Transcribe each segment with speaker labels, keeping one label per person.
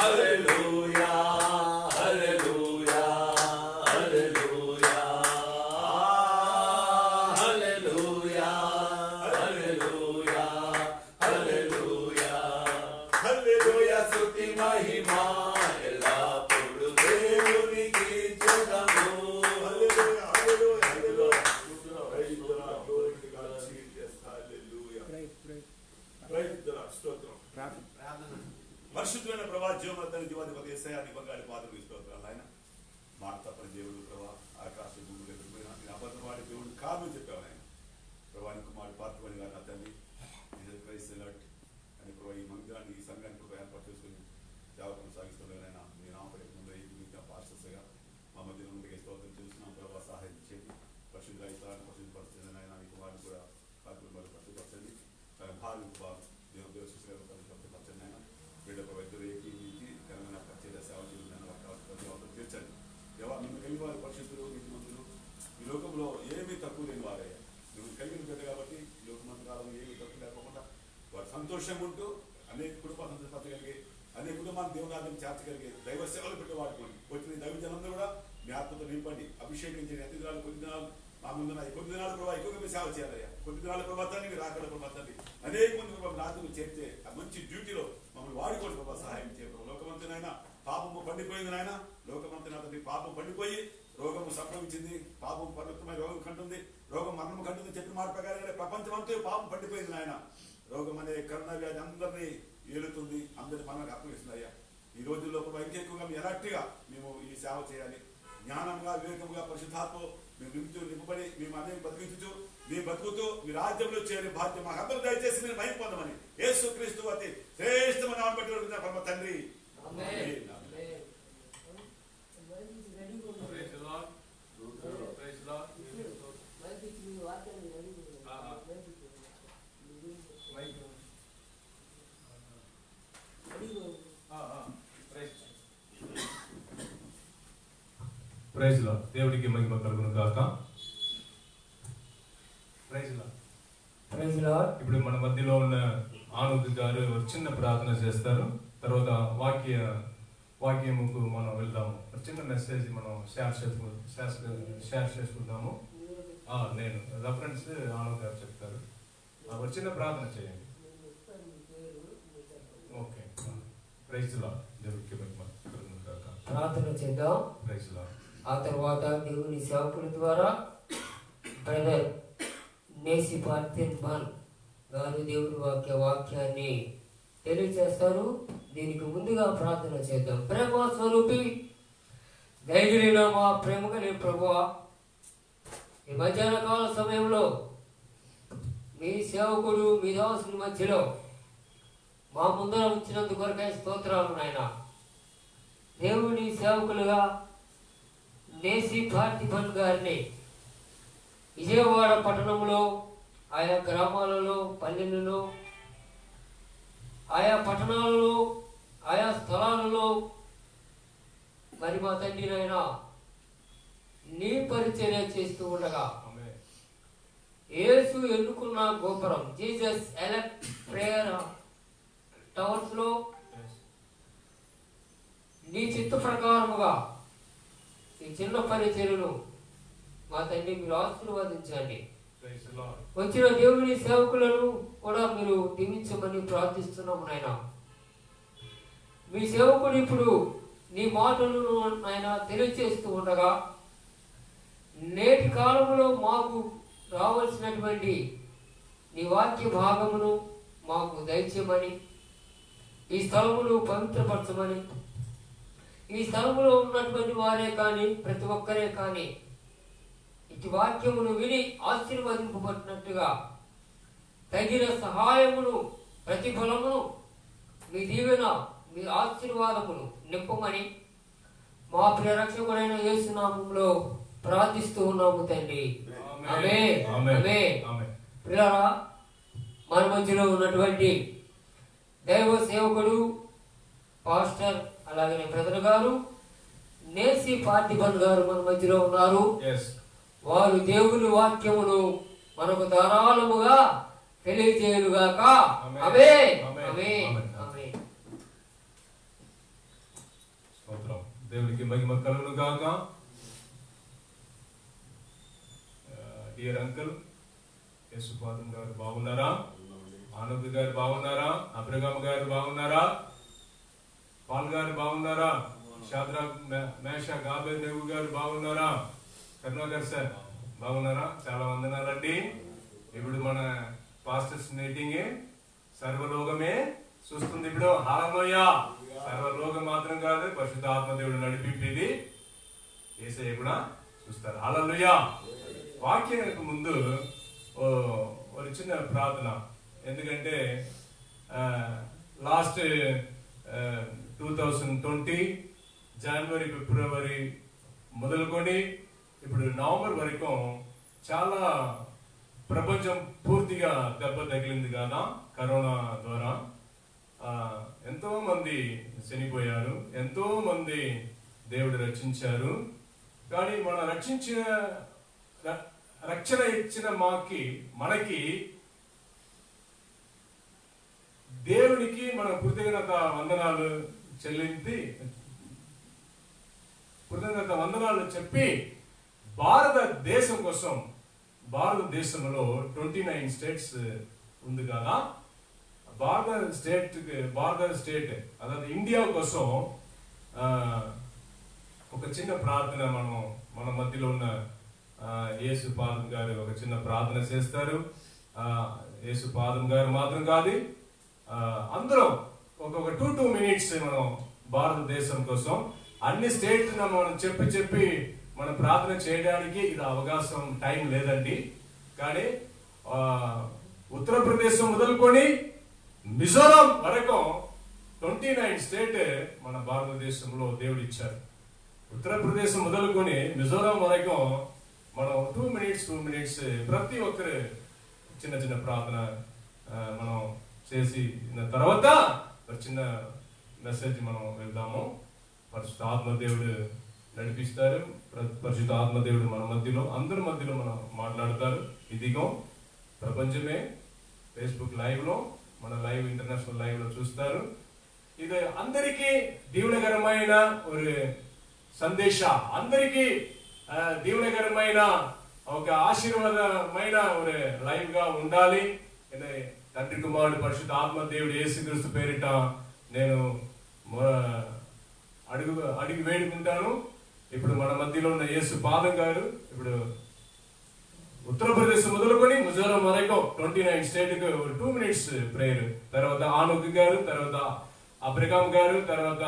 Speaker 1: హల్లెలూయా హల్లెలూయా హల్లెలూయా హల్లెలూయా హల్లెలూయా హల్లెలూయా హల్లెలూయా స్తుతి మహిమా ఎల్లప్పుడు దేవునికి చెదము హల్లెలూయా హల్లెలూయా హల్లెలూయా praise the Lord glory to God Jesus హల్లెలూయా ప్రైజ్ ది లార్డ్ స్తోత్రం ప్రార్థన పరిశుద్ధమైన ప్రభా జీవమతని జీవాధిపతి యేసయ్య నీ బంగారు పాదములకు స్తోత్రాలు ఆయన మాట తప్పని దేవుడు ప్రభా ఆకాశ భూములు ఎదుర్కొన్న నేను అబద్ధవాడి దేవుడు కాదు చెప్పావు ఆయన ప్రభా నీ కుమారుడు పాత్రమని గారు నా తండ్రి క్రైస్ట్ లాట్ అని ప్రభా ఈ మందిరాన్ని ఈ సంఘాన్ని ప్రభా ఏర్పాటు చేసుకుని సేవ కొనసాగిస్తున్నాను ఆయన నేను ఆపరేట్ ముందు ఈ పాస్టర్స్గా మా మధ్య ముందుకు స్తోత్రం చూస్తున్నాం ప్రభా సహాయం చేయండి పరిశుద్ధ ఇస్తాన్ని పరిశుద్ధపరచండి ఆయన నీ కుమారుడు కూడా పాత్రలు మరి పరిశుద్ధపరచండి భార్య దేవుడు శిశువులను పరిశుద్ధపరచండి ఆయన వీళ్ళ వైద్యులు ఏకీవించి తెలంగాణ పరిచయ సేవ చేయాలని వారి తీర్చండి దేవా మేము కలిగి వారి పరిశుద్ధులు నీతిమంతులు ఈ లోకంలో ఏమీ తక్కువ లేని వారయ్యా నువ్వు కలిగిన పెద్ద కాబట్టి ఈ లోకమంత కాలంలో ఏమీ తక్కువ లేకుండా వారు సంతోషంగా ఉంటూ అనేక కుటుంబాలు సంతోషపరచగలిగి అనేక కుటుంబాన్ని దేవునాథం చేర్చగలిగే దైవ సేవలు పెట్టి వాడుకోండి వచ్చిన దైవ జనందరూ కూడా మీ ఆత్మతో నింపండి అభిషేకించండి అతి దినాలు కొద్ది దినాలు మా ముందున్న ఈ కొద్ది దినాలు ప్రభావ ఎక్కువగా మీరు సేవ చేయాలయ్యా కొద్ది దినాల ప్రభావాన్ని మీరు రాకడ ప్రభావాన్ని అనేక మంది ప్రభావం రాత్రులు చేర్చే ఆ మంచి డ్యూటీలో మమ్మల్ని వాడుకోండి ప్రభావ సహాయం చేయడం లోకమంతునైనా పాపము పండిపోయింది నాయన లోకమంతున అతని పాపం పండిపోయి రోగము సంభవించింది పాపం పర్వతమై రోగం కంటుంది రోగం మరణము కంటుంది చెప్పిన మాట ప్రకారంగా ప్రపంచం అంతా పాపం పండిపోయింది నాయన రోగం అనే కరోనా వ్యాధి అందరినీ ఏలుతుంది అందరి మనకు అప్పగిస్తుంది అయ్యా ఈ రోజుల్లో ఇంకెక్కువగా మేము ఎలాంటిగా మేము ఈ సేవ చేయాలి జ్ఞానంగా వివేకంగా పరిశుద్ధాత్మ మేము నింపబడి మేము అనేక బతికించు మేము బతుకుతూ మీ రాజ్యంలో చేరే బాధ్యత మాకు అందరూ దయచేసి మీరు మహిమ పొందమని యేసుక్రీస్తు అతి శ్రేష్టమైన నామమున బట్టి పరమ తండ్రి
Speaker 2: ప్రైజ్ లార్డ్ దేవుడికి మహిమ కలుగును గాక. Praise Lord.
Speaker 3: Praise Lord.
Speaker 2: ఇప్పుడు మన మధ్యలో ఉన్న ఆనంద్ గారు చిన్న ప్రార్థన చేస్తారు. తర్వాత వాక్యముకు మనం వెళ్దాము. చిన్న మెసేజ్ మనం షేర్ చేసుకుందాము. నేను రెఫరెన్స్ ఆనంద్ గారు చెప్తారు. చిన్న ప్రార్థన చేయండి. ఓకే. Praise Lord. దేవుడికి మహిమ కలుగును గాక.
Speaker 3: ప్రార్థన చేద్దాం.
Speaker 2: Praise Lord.
Speaker 3: ఆ తర్వాత దేవుని సేవకుల ద్వారా బ్రదర్ నేసి పార్థిన్ గారు దేవుని వాక్యాన్ని తెలియజేస్తారు. దీనికి ముందుగా ప్రార్థన చేద్దాం. ప్రేమ స్వరూపి దయగలిగిన మా ప్రేమ కలిగిన ప్రభువా, ఈ మధ్యాహ్న కాల సమయంలో మీ సేవకుడు మీ దాసుని మధ్యలో మా ముందర ఉంచినందుకు కొరకై స్తోత్రాలు నాయన. దేవుని సేవకులుగా నేసి పార్థిన్ గారిని విజయవాడ పట్టణంలో ఆయా గ్రామాలలో పల్లెలలో ఆయా పట్టణాలలో ఆయా స్థలాలలో మరి మా తండ్రి నాయన నీ పరిచర్య చేస్తూ ఉండగా యేసు ఎన్నుకున్న గోపురం జీసస్ ఎలెక్ట్ ప్రేయర్ టవర్స్ లో నీ చిత్త ప్రకారముగా ఈ చిన్న పరిచర్యను మా తండ్రి మీరు ఆశీర్వదించండి. వచ్చిన దేవుని సేవకులను కూడా మీరు దీవించమని ప్రార్థిస్తున్నాము నాయన. మీ సేవకుడు ఇప్పుడు నీ మాటలను ఆయన తెలియజేస్తూ ఉండగా నేటి కాలంలో మాకు రావాల్సినటువంటి నీ వాక్య భాగమును మాకు దయచేయమని, ఈ స్థలమును పవిత్రపరచమని, ఈ స్థలములో ఉన్నటువంటి వారే కానీ ప్రతి ఒక్కరే కానీ ఇటు వాక్యమును విని ఆశీర్వదింపబడినట్టుగా తగిన సహాయమును ప్రతిఫలమును మీ దీవెన మీ ఆశీర్వాదమును నింపమని మా ప్రియ రక్షకుడైన యేసు నామములో ప్రార్థిస్తూ ఉన్నాము తండ్రి. ఆమేన్. ఆమేన్. ప్రియులారా, మన మధ్యలో ఉన్నటువంటి దైవ సేవకుడు పాస్టర్ అలాగే బ్రదర్ గారు నేసి పార్థిన్ గారు మన మధ్యలో ఉన్నారు. వారు దేవుని వాక్యమును మనకు ధారాళముగా తెలియజేయుగాక. ఆమేన్. ఆమేన్. ఆమేన్.
Speaker 2: మహిమ కలుగును గాక. డియర్ అంకుల్ యేసుపాదం గారు బాగున్నారా? ఆనంద్ గారు బాగున్నారా? అబ్రహాం గారు బాగున్నారా? పాల్ గారు బాగున్నారా? షాద్రాక్ మేషాక్ ఆబేద్నెగో గారు బాగున్నారా? కరుణాకర్ సార్ బాగున్నారా? చాలా వందనాలండి. ఇప్పుడు మన పాస్టర్స్ మీటింగ్ సర్వలోకమే చూస్తుంది. ఇప్పుడు హల్లెలూయా. సర్వలోకం మాత్రం కాదు, పరిశుద్ధ ఆత్మదేవుడు నడిపించేది యేసయ్య కూడా చూస్తారు. హల్లెలూయా. వాక్యానికి ముందు ఒక చిన్న ప్రార్థన. ఎందుకంటే లాస్ట్ 2020 జనవరి ఫిబ్రవరి మొదలుకొని ఇప్పుడు నవంబర్ వరకు చాలా ప్రపంచం పూర్తిగా దెబ్బ తగిలింది కదా కరోనా ద్వారా. ఎంతో మంది చనిపోయారు, ఎంతో మంది దేవుడు రక్షించారు. కానీ మన రక్షణ ఇచ్చిన మనకి దేవునికి మన కృతజ్ఞత వందనాలు చెప్పి భారతదేశం కోసం, భారతదేశంలో 29 స్టేట్స్ ఉంది కదా, భారత స్టేట్ అதாவது ఇండియా కోసం ఒక చిన్న ప్రార్థన మన మధ్యలో ఉన్న యేసు పాదం గారు ఒక చిన్న ప్రార్థన చేస్తారు. యేసు పాదం గారు మాత్రం కాదు, అందరూ ఒక్కొక్క 2 minutes మనం భారతదేశం కోసం అన్ని స్టేట్స్ మనం చెప్పి మనం ప్రార్థన చేయడానికి ఇది అవకాశం, టైం లేదండి. కానీ ఉత్తరప్రదేశ్ మొదలుకొని మిజోరాం వరకు 29 స్టేట్ మన భారతదేశంలో దేవుడు ఇచ్చారు. ఉత్తరప్రదేశ్ మొదలుకొని మిజోరాం వరకు మనం 2 minutes ప్రతి ఒక్కరు చిన్న చిన్న ప్రార్థన మనం చేసి తర్వాత ఒక చిన్న మెసేజ్ మనం వెళ్దాము. పరిశుద్ధ ఆత్మదేవుడు నడిపిస్తారు. పరిశుద్ధ ఆత్మదేవుడు మన మధ్యలో, అందరి మధ్యలో మనం మాట్లాడతారు. ఇదిగో ప్రపంచమే ఫేస్బుక్ లైవ్ లో, మన లైవ్ ఇంటర్నేషనల్ లైవ్ లో చూస్తారు. ఇది అందరికీ దీవెనకరమైన ఒక సందేశ, అందరికీ దీవెనకరమైన ఒక ఆశీర్వాదమైన ఒక లైవ్ గా ఉండాలి. తండ్రి కుమారుడు పరిశుద్ధ ఆత్మదేవుడు యేసుక్రీస్తు పేరిట నేను అడిగి వేడుకుంటాను. ఇప్పుడు మన మధ్యలో ఉన్న యేసు పాదం గారు ఇప్పుడు ఉత్తరప్రదేశ్ మొదలుకొని మిజోరాం వరకు 29 స్టేట్ కు 2 minutes ప్రేయర్. తర్వాత ఆనోక్ గారు, తర్వాత అబ్రహాం గారు, తర్వాత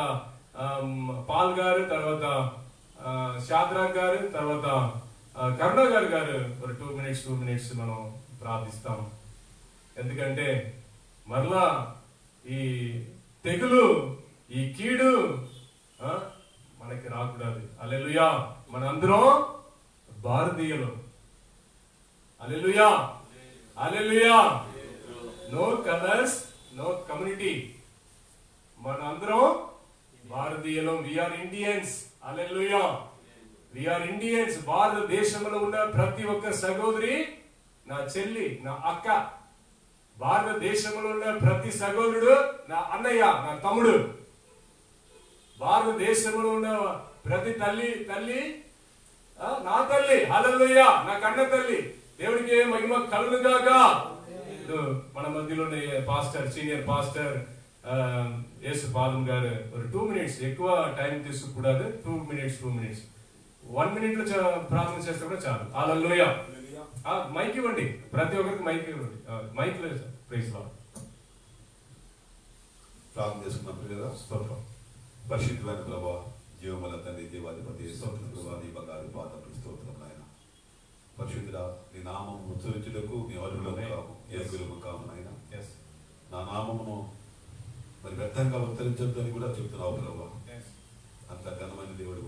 Speaker 2: పాల్ గారు, తర్వాత షాద్రాక్ గారు, తర్వాత కరుణాకర్ గారు ఒక 2 minutes మనం ప్రార్థిస్తాం. ఎందుకంటే మరలా ఈ తెగులు, ఈ కీడు మనకి రాకూడదు. హల్లెలూయా. మనందరం భారతీయులు. హల్లెలూయా, హల్లెలూయా. No colours, no community. మనందరం భారతీయులు. We are Indians. హల్లెలూయా, వీఆర్ ఇండియన్స్. భారతదేశంలో ఉన్న ప్రతి ఒక్క సహోదరి నా చెల్లి, నా అక్క. భారతదేశంలో ఉన్న ప్రతి సహోదరుడు నా అన్నయ్య, నా తమ్ముడు. భారతదేశంలో ఉన్న ప్రతి తల్లి నా తల్లి. హల్లెలూయా, నా కన్న తల్లి. దేవుడికి మహిమ కలుగును గాక. మన మధ్యలో పాస్టర్, సీనియర్ పాస్టర్ యేసు పాదం గారు ఒక 2 minutes, ఎక్కువ టైం తీసుకోకూడదు. 2 minutes 1 minute లో ప్రార్థన చేస్తే కూడా చాలు. హల్లెలూయా. మైక్ ఇవ్వండి, ప్రతి ఒక్కరికి మైక్ ఇవ్వండి. మైక్ లేదు. Praise Lord.
Speaker 1: ప్రార్థన చేసుకున్నాం కదా. స్తోత్రం. పరిశుద్ధమైన ప్రభువా, జీవముల తండ్రి, దేవాధిపతి, స్తోత్రం. బంగారు పాదములు స్తోత్రం నాయన. పరిశుద్ధుడా, నీ నామము ఉచ్చరించుటకు నీ అర్హులము కాము, యోగ్యులము కాము నాయన. నా నామమును మరి వ్యర్థంగా ఉత్తరించొద్దు అని కూడా చెప్తున్నావు ప్రభువా. అంత ఘనమైన దేవుడు,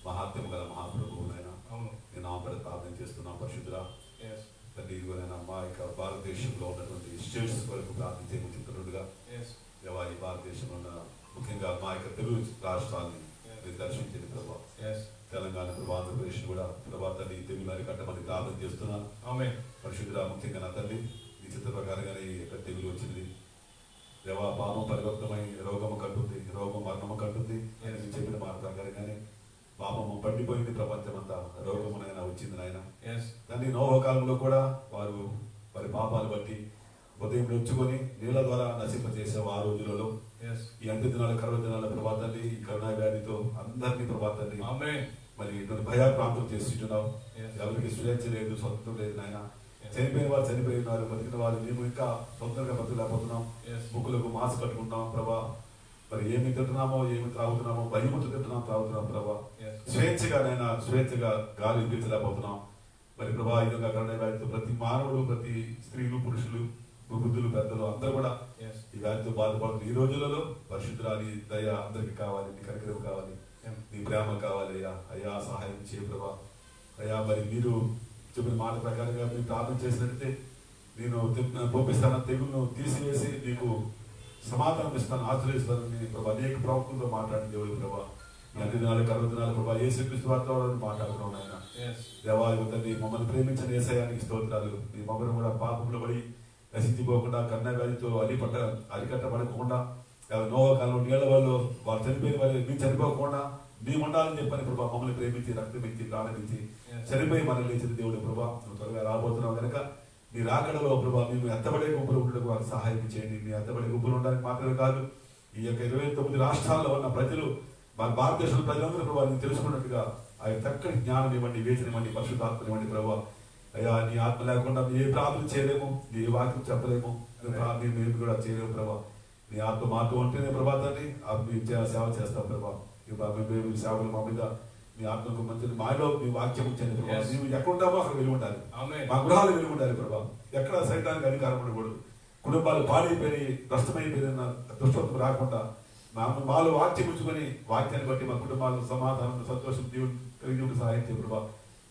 Speaker 1: మహాత్మ్యం గల మహాప్రభువు నాయన. నీ నామపై ప్రార్థన చేస్తున్నాం పరిశుద్ధుడా. తండ్రి, ఇదిగోనైనా మా యొక్క భారతదేశంలో ఉన్నటువంటి స్టేట్స్ వరకు ప్రార్థన చేయమని ఈ భారతదేశంలో ఉన్న ముఖ్యంగా మా యొక్క తెలుగు రాష్ట్రాన్ని దర్శించండి ప్రభావ. తెలంగాణ, ఆంధ్రప్రదేశ్ కూడా ప్రభావ తండ్రి తెగులు అరికట్టమని ప్రార్థన చేస్తున్నాను. పరిశుద్ధుడా, ముఖ్యంగా నా తండ్రి నీ చిత్త ప్రకారంగానే ఈ యొక్క తెగులు వచ్చింది. దేవా, పాపం పరివర్తమై రోగము కట్టుద్ది, రోగం మరణము కట్టుద్ది అని చెప్పిన మాట ప్రకారంగానే
Speaker 4: వచ్చింది నాయన.
Speaker 2: Yes.
Speaker 4: తండ్రి నోవహు కాలంలో కూడా వారు వారి పాపాలు బట్టి ఉదయం నొచ్చుకొని నీళ్ళ ద్వారా నశింపజేసావు ఆ రోజులలో.
Speaker 2: Yes.
Speaker 4: ఈ అంత్య దినాల కరువు దినాల ప్రభా తండ్రి ఈ కరోనా వ్యాధితో అందరినీ ప్రభా తండ్రి
Speaker 2: Amen.
Speaker 4: మరి ఇటువంటి భయాప్రాంతం చేస్తున్నావు.
Speaker 2: Yes.
Speaker 4: ఎవరికి స్వేచ్ఛ లేదు, స్వతంత్రం లేదు నాయన. చనిపోయిన వారు చనిపోయి ఉన్నారు, బతికిన వారు మేము ఇంకా స్వతంత్రంగా బతకలేకపోతున్నాం.
Speaker 2: Yes.
Speaker 4: ముక్కులకు మాస్క్ కట్టుకుంటున్నాం ప్రభా. మరి ఏమి తింటున్నామో ఏమి త్రాగుతున్నామో భయముతో తింటున్నాం త్రాగుతున్నాం ప్రభా.
Speaker 2: Yes.
Speaker 4: స్వేచ్ఛగా నైనా స్వేచ్ఛగా గాలి పీల్చలేకపోతున్నాం. మరి ప్రభా ఈ విధంగా కరోనా వ్యాధితో ప్రతి మానవుడు, ప్రతి స్త్రీలు, పురుషులు, వృద్ధులు, పెద్దలు అందరూ కూడా
Speaker 2: Yes.
Speaker 4: ఈ వ్యాధితో బాధపడుతున్న ఈ రోజులలో పరిశుద్ధురాలి దయ అందరికి కావాలి, నీ కనికరం కావాలి, నీ ప్రేమ కావాలి అయ్యా. అయ్యా సహాయం చేయ ప్రభా. అయ్యా మరి మీరు చెప్పిన మాట ప్రకారంగా మీరు ప్రార్థన చేసినట్టే నేను పంపిస్తాను, తెగులను తీసివేసి నీకు సమాధానం ఇస్తాను, ఆశ్రయిస్తానని ప్రభా అనేక ప్రవక్తలతో మాట్లాడిన దేవుడు ప్రభా. ఈ అన్ని దినాలు కరువు దినాలు ప్రభా యేసుక్రీస్తు వారితో మాట్లాడుతున్నాం ఆయన. దేవాలయం తండ్రి మమ్మల్ని ప్రేమించిన యేసయ్యానికి స్తోత్రాలు. మీ మమ్మల్ని కూడా పాపంలో పడి నశించిపోకుండా కన్నా వ్యాధితో అరికట్టబడకుండా నోవహు కాలంలో నీళ్ళ వాళ్ళు వారు చనిపోయిన వారు మీరు చనిపోకుండా మేము ఉండాలని చెప్పని ప్రభా మమ్మల్ని ప్రేమించి రక్తం ఇచ్చి ప్రాణం ఇచ్చి చనిపోయి మనం లేచిన దేవుడు ప్రభా. నువ్వు త్వరగా రాబోతున్నావు కనుక నీ రాకడలో ప్రభా మేము ఎత్తబడే గుంపులు ఉండడానికి వారికి సహాయం చేయండి. మీ ఎత్తబడే గుంపులు ఉండడానికి మాత్రమే కాదు, ఈ యొక్క 29 రాష్ట్రాల్లో ఉన్న ప్రజలు మన భారతదేశంలో ప్రజలందరూ ప్రభావ నీకు తెలుసుకున్నట్టుగా ఆ యొక్క చక్కటి జ్ఞానం ఇవ్వండి, వేచన ఇవ్వండి, పరిశుద్ధాత్మ ఇవ్వండి ప్రభావ. అయ్యా నీ ఆత్మ లేకుండా ఏ ప్రార్థన చేయలేము, నీ వాక్యం చెప్పలేము, మేము కూడా చేయలేము ప్రభా. నీ ఆత్మ మాతో ఉంటేనే ప్రభా తండ్రి సేవ చేస్తాం ప్రభా. మేము సేవలు మా మీద నీ ఆత్మకు మంచి మాలో నీ వాక్యం ఉంచండి ప్రభావ. నీవు ఎక్కడ ఉంటామో అక్కడ వెలుగు ఉండాలి, మా గృహాలు వెలుగు ఉండాలి ప్రభావ. ఎక్కడ సైతానికి అధికారం ఉండకూడదు. కుటుంబాలు పాడైపోయి నష్టమైపోయిన దుష్టత్వం రాకుండా మాలో వాక్యం ఉంచుకొని వాక్యాన్ని బట్టి మా కుటుంబాలు సమాధానం సంతోషం దేవుడు కలిగి సహాయం చేయ ప్రభా.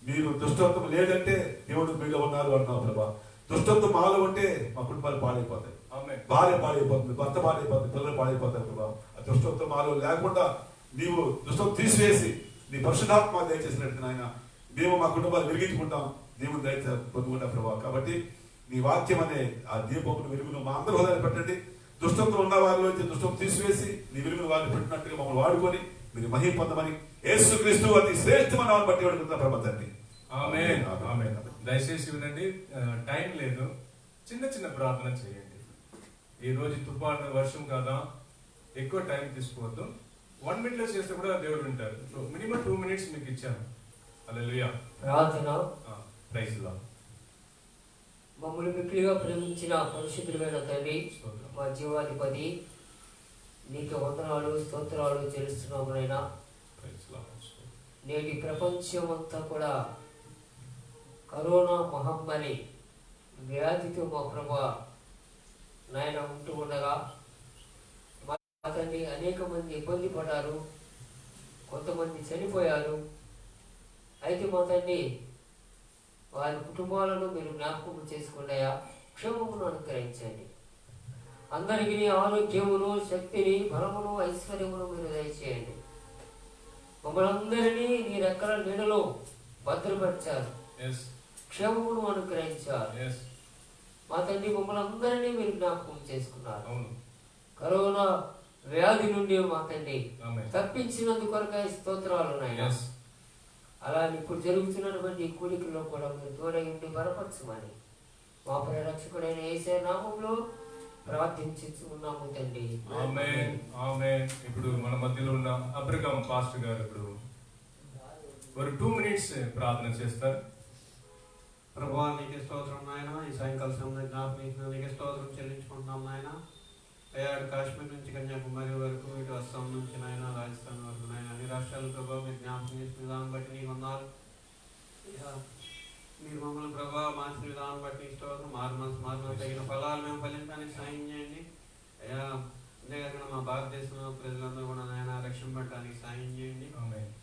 Speaker 4: మీరు దుష్టత్వం లేదంటే దేవుడు మీలో ఉన్నారు అంటున్నావు ప్రభా. దుష్టత్వం మాలో ఉంటే మా కుటుంబాలు పాడైపోతాయి, భార్య పాడైపోతుంది, భర్త పాడైపోతుంది, పిల్లలు పాడైపోతారు ప్రభా. ఆ దుష్టత్వం మాలో లేకుండా నీవు దుష్టం తీసివేసి నీ పరిశుద్ధాత్మ దయచేసినట్టు నాయన మేము మా కుటుంబాలు వెలిగించుకుంటాం, దేవుని దయ పొందుకుంటాం ప్రభా. కాబట్టి నీ వాక్యం అనే ఆ దీపమును వెలుగును మా అందరూ హృదయాలు పెట్టండి. దుష్టత్వం ఉన్న వారిలో దుష్టం తీసివేసి నీ వెలుగును వారిని పెట్టినట్టుగా మమ్మల్ని వాడుకొని మీరు మహిమ పొందమని యేసుక్రీస్తు అతి శ్రేష్టమైన వారిని బట్టి అడుగుతున్న ప్రభా తండ్రి.
Speaker 2: ఆమేన్. ఆమేన్. దయచేసి వినండి, టైం లేదు, చిన్న చిన్న ప్రార్థన చేయండి. ఈ రోజు తుఫాను వర్షం కదా, ఎక్కువ టైం తీసుకోవద్దు. 1 minute లో చేస్తే కూడా దేవుడు వింటారు. సో మినిమం 2 minutes మీకు ఇచ్చాను. హల్లెలూయా.
Speaker 3: ప్రార్థన.
Speaker 2: Praise the Lord.
Speaker 3: మమ్మల్ని మిక్కిలిగా ప్రేమించిన పరిశుద్ధుడైన తండ్రి, మా జీవాధిపతి, నీకు వందనాలు స్తోత్రాలు చెల్లిస్తున్నాము నాయనా. నేటి ప్రపంచం అంతా కూడా కరోనా మహమ్మారి వ్యాధితో మా ప్రభా నాయన ఉంటూ ఉండగా మా తండ్రి అనేక మంది ఇబ్బంది పడ్డారు, కొంతమంది చనిపోయారు. అయితే మా తండ్రి వారి కుటుంబాలను మీరు జ్ఞాపకం చేసుకున్నాయా, క్షేమమును అనుగ్రహించండి. అందరికీ ఆరోగ్యమును, శక్తిని, బలమును, ఐశ్వర్యమును మీరు దయచేయండి. మమ్మల్ని అందరినీ నీ రెక్కల నీడలో భద్రపరిచారు, క్షేమమును అనుగ్రహించారు. మా తండ్రి మమ్మల్ని అందరినీ మీరు జ్ఞాపకం చేసుకున్నారు. కరోనా వ్యాధి నుండి మా తండ్రి తప్పించినందుకు కొరకై స్తోత్రాలు నాయనా. అలా ఇప్పుడు జరుగుతున్నటువంటి కూడికల్లో కూడా మీరు తోడై ఉండి బలపరచమని మా పరిరక్షకుడైన యేసే నామములో ప్రార్థించున్నాము తండ్రి.
Speaker 2: ఆమేన్. ఆమేన్. ఇప్పుడు మన మధ్యలో ఉన్న అబ్రహాం పాస్టర్ గారు ఇప్పుడు ఒక 2 minutes ప్రార్థన చేస్తారు.
Speaker 5: ప్రభువా నీకే స్తోత్రం నాయన. ఈ సాయంకాల సమయంలో జ్ఞాపకం నీకే స్తోత్రం చెల్లించుకుంటున్నాం నాయన. అయ్యా కాశ్మీర్ నుంచి కన్యాకుమారి వరకు, ఇటు అస్సాం నుంచి నాయన రాజస్థాన్ వరకు నాయన అన్ని రాష్ట్రాల ప్రభావ మీరు జ్ఞాపకం చేసిన విధానం బట్టి నీకు వందనాలు. మీరు మమ్మల్ని ప్రభావ మార్చిన విధానం బట్టి స్తోత్రం. మారు తగిన ఫలాలు మేము ఫలించడానికి సాయం చేయండి అయ్యా. అంతేకాకుండా మా భారతదేశంలో ప్రజలందరూ కూడా నాయన రక్షణ పడడానికి సాయం చేయండి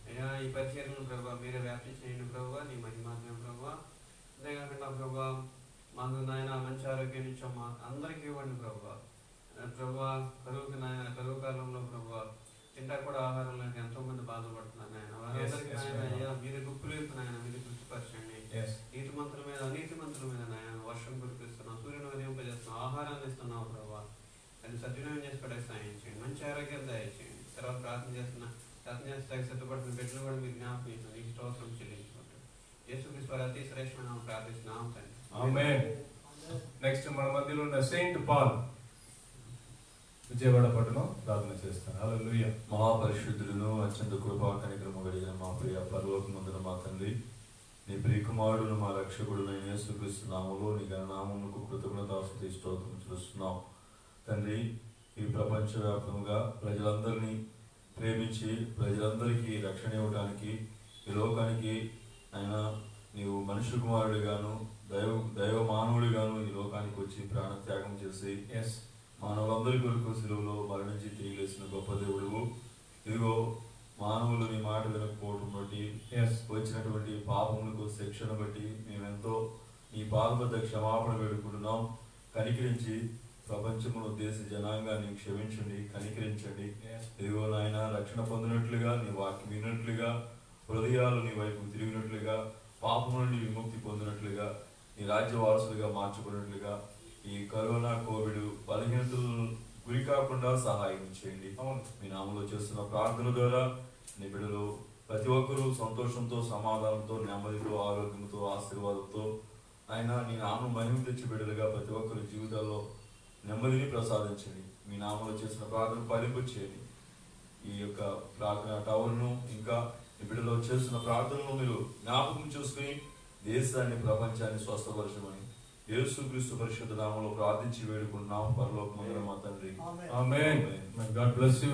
Speaker 5: అయ్యా. ఈ పరిచర్యలను ప్రభావ మీరే వ్యాప్తి చేయండి ప్రభావ, నీ మహిమాత్మ ప్రభావ. అంతేకాకుండా ప్రభావ మాకు నాయన మంచి ఆరోగ్యం ఇచ్చాం, మా అందరికీ ఇవ్వండి ప్రభావ. ప్రభావ కరువుకి నాయన, కరువు కాలంలో ప్రభావ తింటా కూడా ఆహారం లేక ఎంతో మంది బాధపడుతున్నారు నాయన. వారందరికీ నాయన అయ్యా మీరు గుప్పులు నాయన మీరు తృప్తిపరచండి. నీతి మంత్రుల మీద అనీతి మంత్రుల మీద నాయన వర్షం కురిపిస్తున్నాం, సూర్యుని ఉదయింపజేస్తున్నాం, ఆహారాన్ని ఇస్తున్నావు ప్రభావ. అది సద్వినియోగం చేసుకోవడానికి సాయం చేయండి, మంచి ఆరోగ్యం దయచేయండి. తర్వాత ప్రార్థన చేస్తే సిద్ధపడుతున్న బిడ్డలు కూడా మీరు జ్ఞాపకం చేసిన నీకు స్తోత్రం చెల్లించుకుంటారు. యేసుక్రీస్తు వారి అతి శ్రేష్టమైన నామములో ప్రార్థిస్తున్నాము తండ్రి.
Speaker 2: ఆమేన్. నెక్స్ట్ మన మధ్యలో ఉన్న సెయింట్ పాల్ విజయవాడ పట్టణం ప్రార్థన చేస్తాను. హల్లెలూయా.
Speaker 1: మహాపరిశుద్ధులను అత్యంత కృపా కనికరము కలిగిన మా ప్రియ పరలోకమందున మా తండ్రి, నీ ప్రియకుమారుడు మా రక్షకుడు యేసుక్రీస్తు నామములో నీ ఘననామమునకు కృతజ్ఞతాస్తుతి స్తోత్రం చేస్తున్నాం తండ్రి. ఈ ప్రపంచవ్యాప్తంగా ప్రజలందరినీ ప్రేమించి ప్రజలందరికీ రక్షణ ఇవ్వడానికి ఈ లోకానికి ఆయన నీవు మనుష్య కుమారుడిగాను దైవ మానవుడిగాను ఈ లోకానికి వచ్చి ప్రాణత్యాగం చేసి మానవులందరి కొరకు సిలువలో మరణించి తిరిగి లేచిన గొప్ప దేవుడు. ఇదిగో మానవులు నీ మాట వినకపోవడం బట్టి వచ్చినటువంటి పాపములకు శిక్షను బట్టి మేమెంతో నీ పాద వద్ద క్షమాపణ వేడుకుంటున్నాం. కనికరించి ప్రపంచమును దేశ జనాంగాన్ని క్షమించండి, కనికరించండి. ఇదిగో నాయన రక్షణ పొందినట్లుగా నీ వాక్యం విన్నట్లుగా హృదయాలు నీ వైపు తిరిగినట్లుగా పాపము నుండి విముక్తి పొందినట్లుగా నీ రాజ్య వారసులుగా మార్చుకున్నట్లుగా ఈ కరోనా కోవిడ్ బలహీనతలు గురి కాకుండా సహాయం చేయండి. మీ నామలో చేస్తున్న ప్రార్థన ద్వారా నీ బిడ్డలు ప్రతి ఒక్కరూ సంతోషంతో, సమాధానంతో, నెమ్మదితో, ఆరోగ్యంతో, ఆశీర్వాదంతో ఆయన నీ నామం మహిమ తెచ్చి బిడ్డలుగా ప్రతి ఒక్కరి జీవితాల్లో నెమ్మదిని ప్రసాదించండి. మీ నామలో చేసిన ప్రార్థన ఫలింపు చేయండి. ఈ యొక్క ప్రార్థన టవర్ను ఇంకా ఈ బిడ్డలో చేస్తున్న ప్రార్థనను మీరు జ్ఞాపకం చేసుకుని దేశాన్ని ప్రపంచాన్ని స్వస్థపరచమని యేసుక్రీస్తు పరిశుద్ధ నామములో ప్రార్థించి వేడుకుంటున్నాం పరలోకమందున మా తండ్రి.
Speaker 2: ఆమేన్. గాడ్ బ్లెస్ యు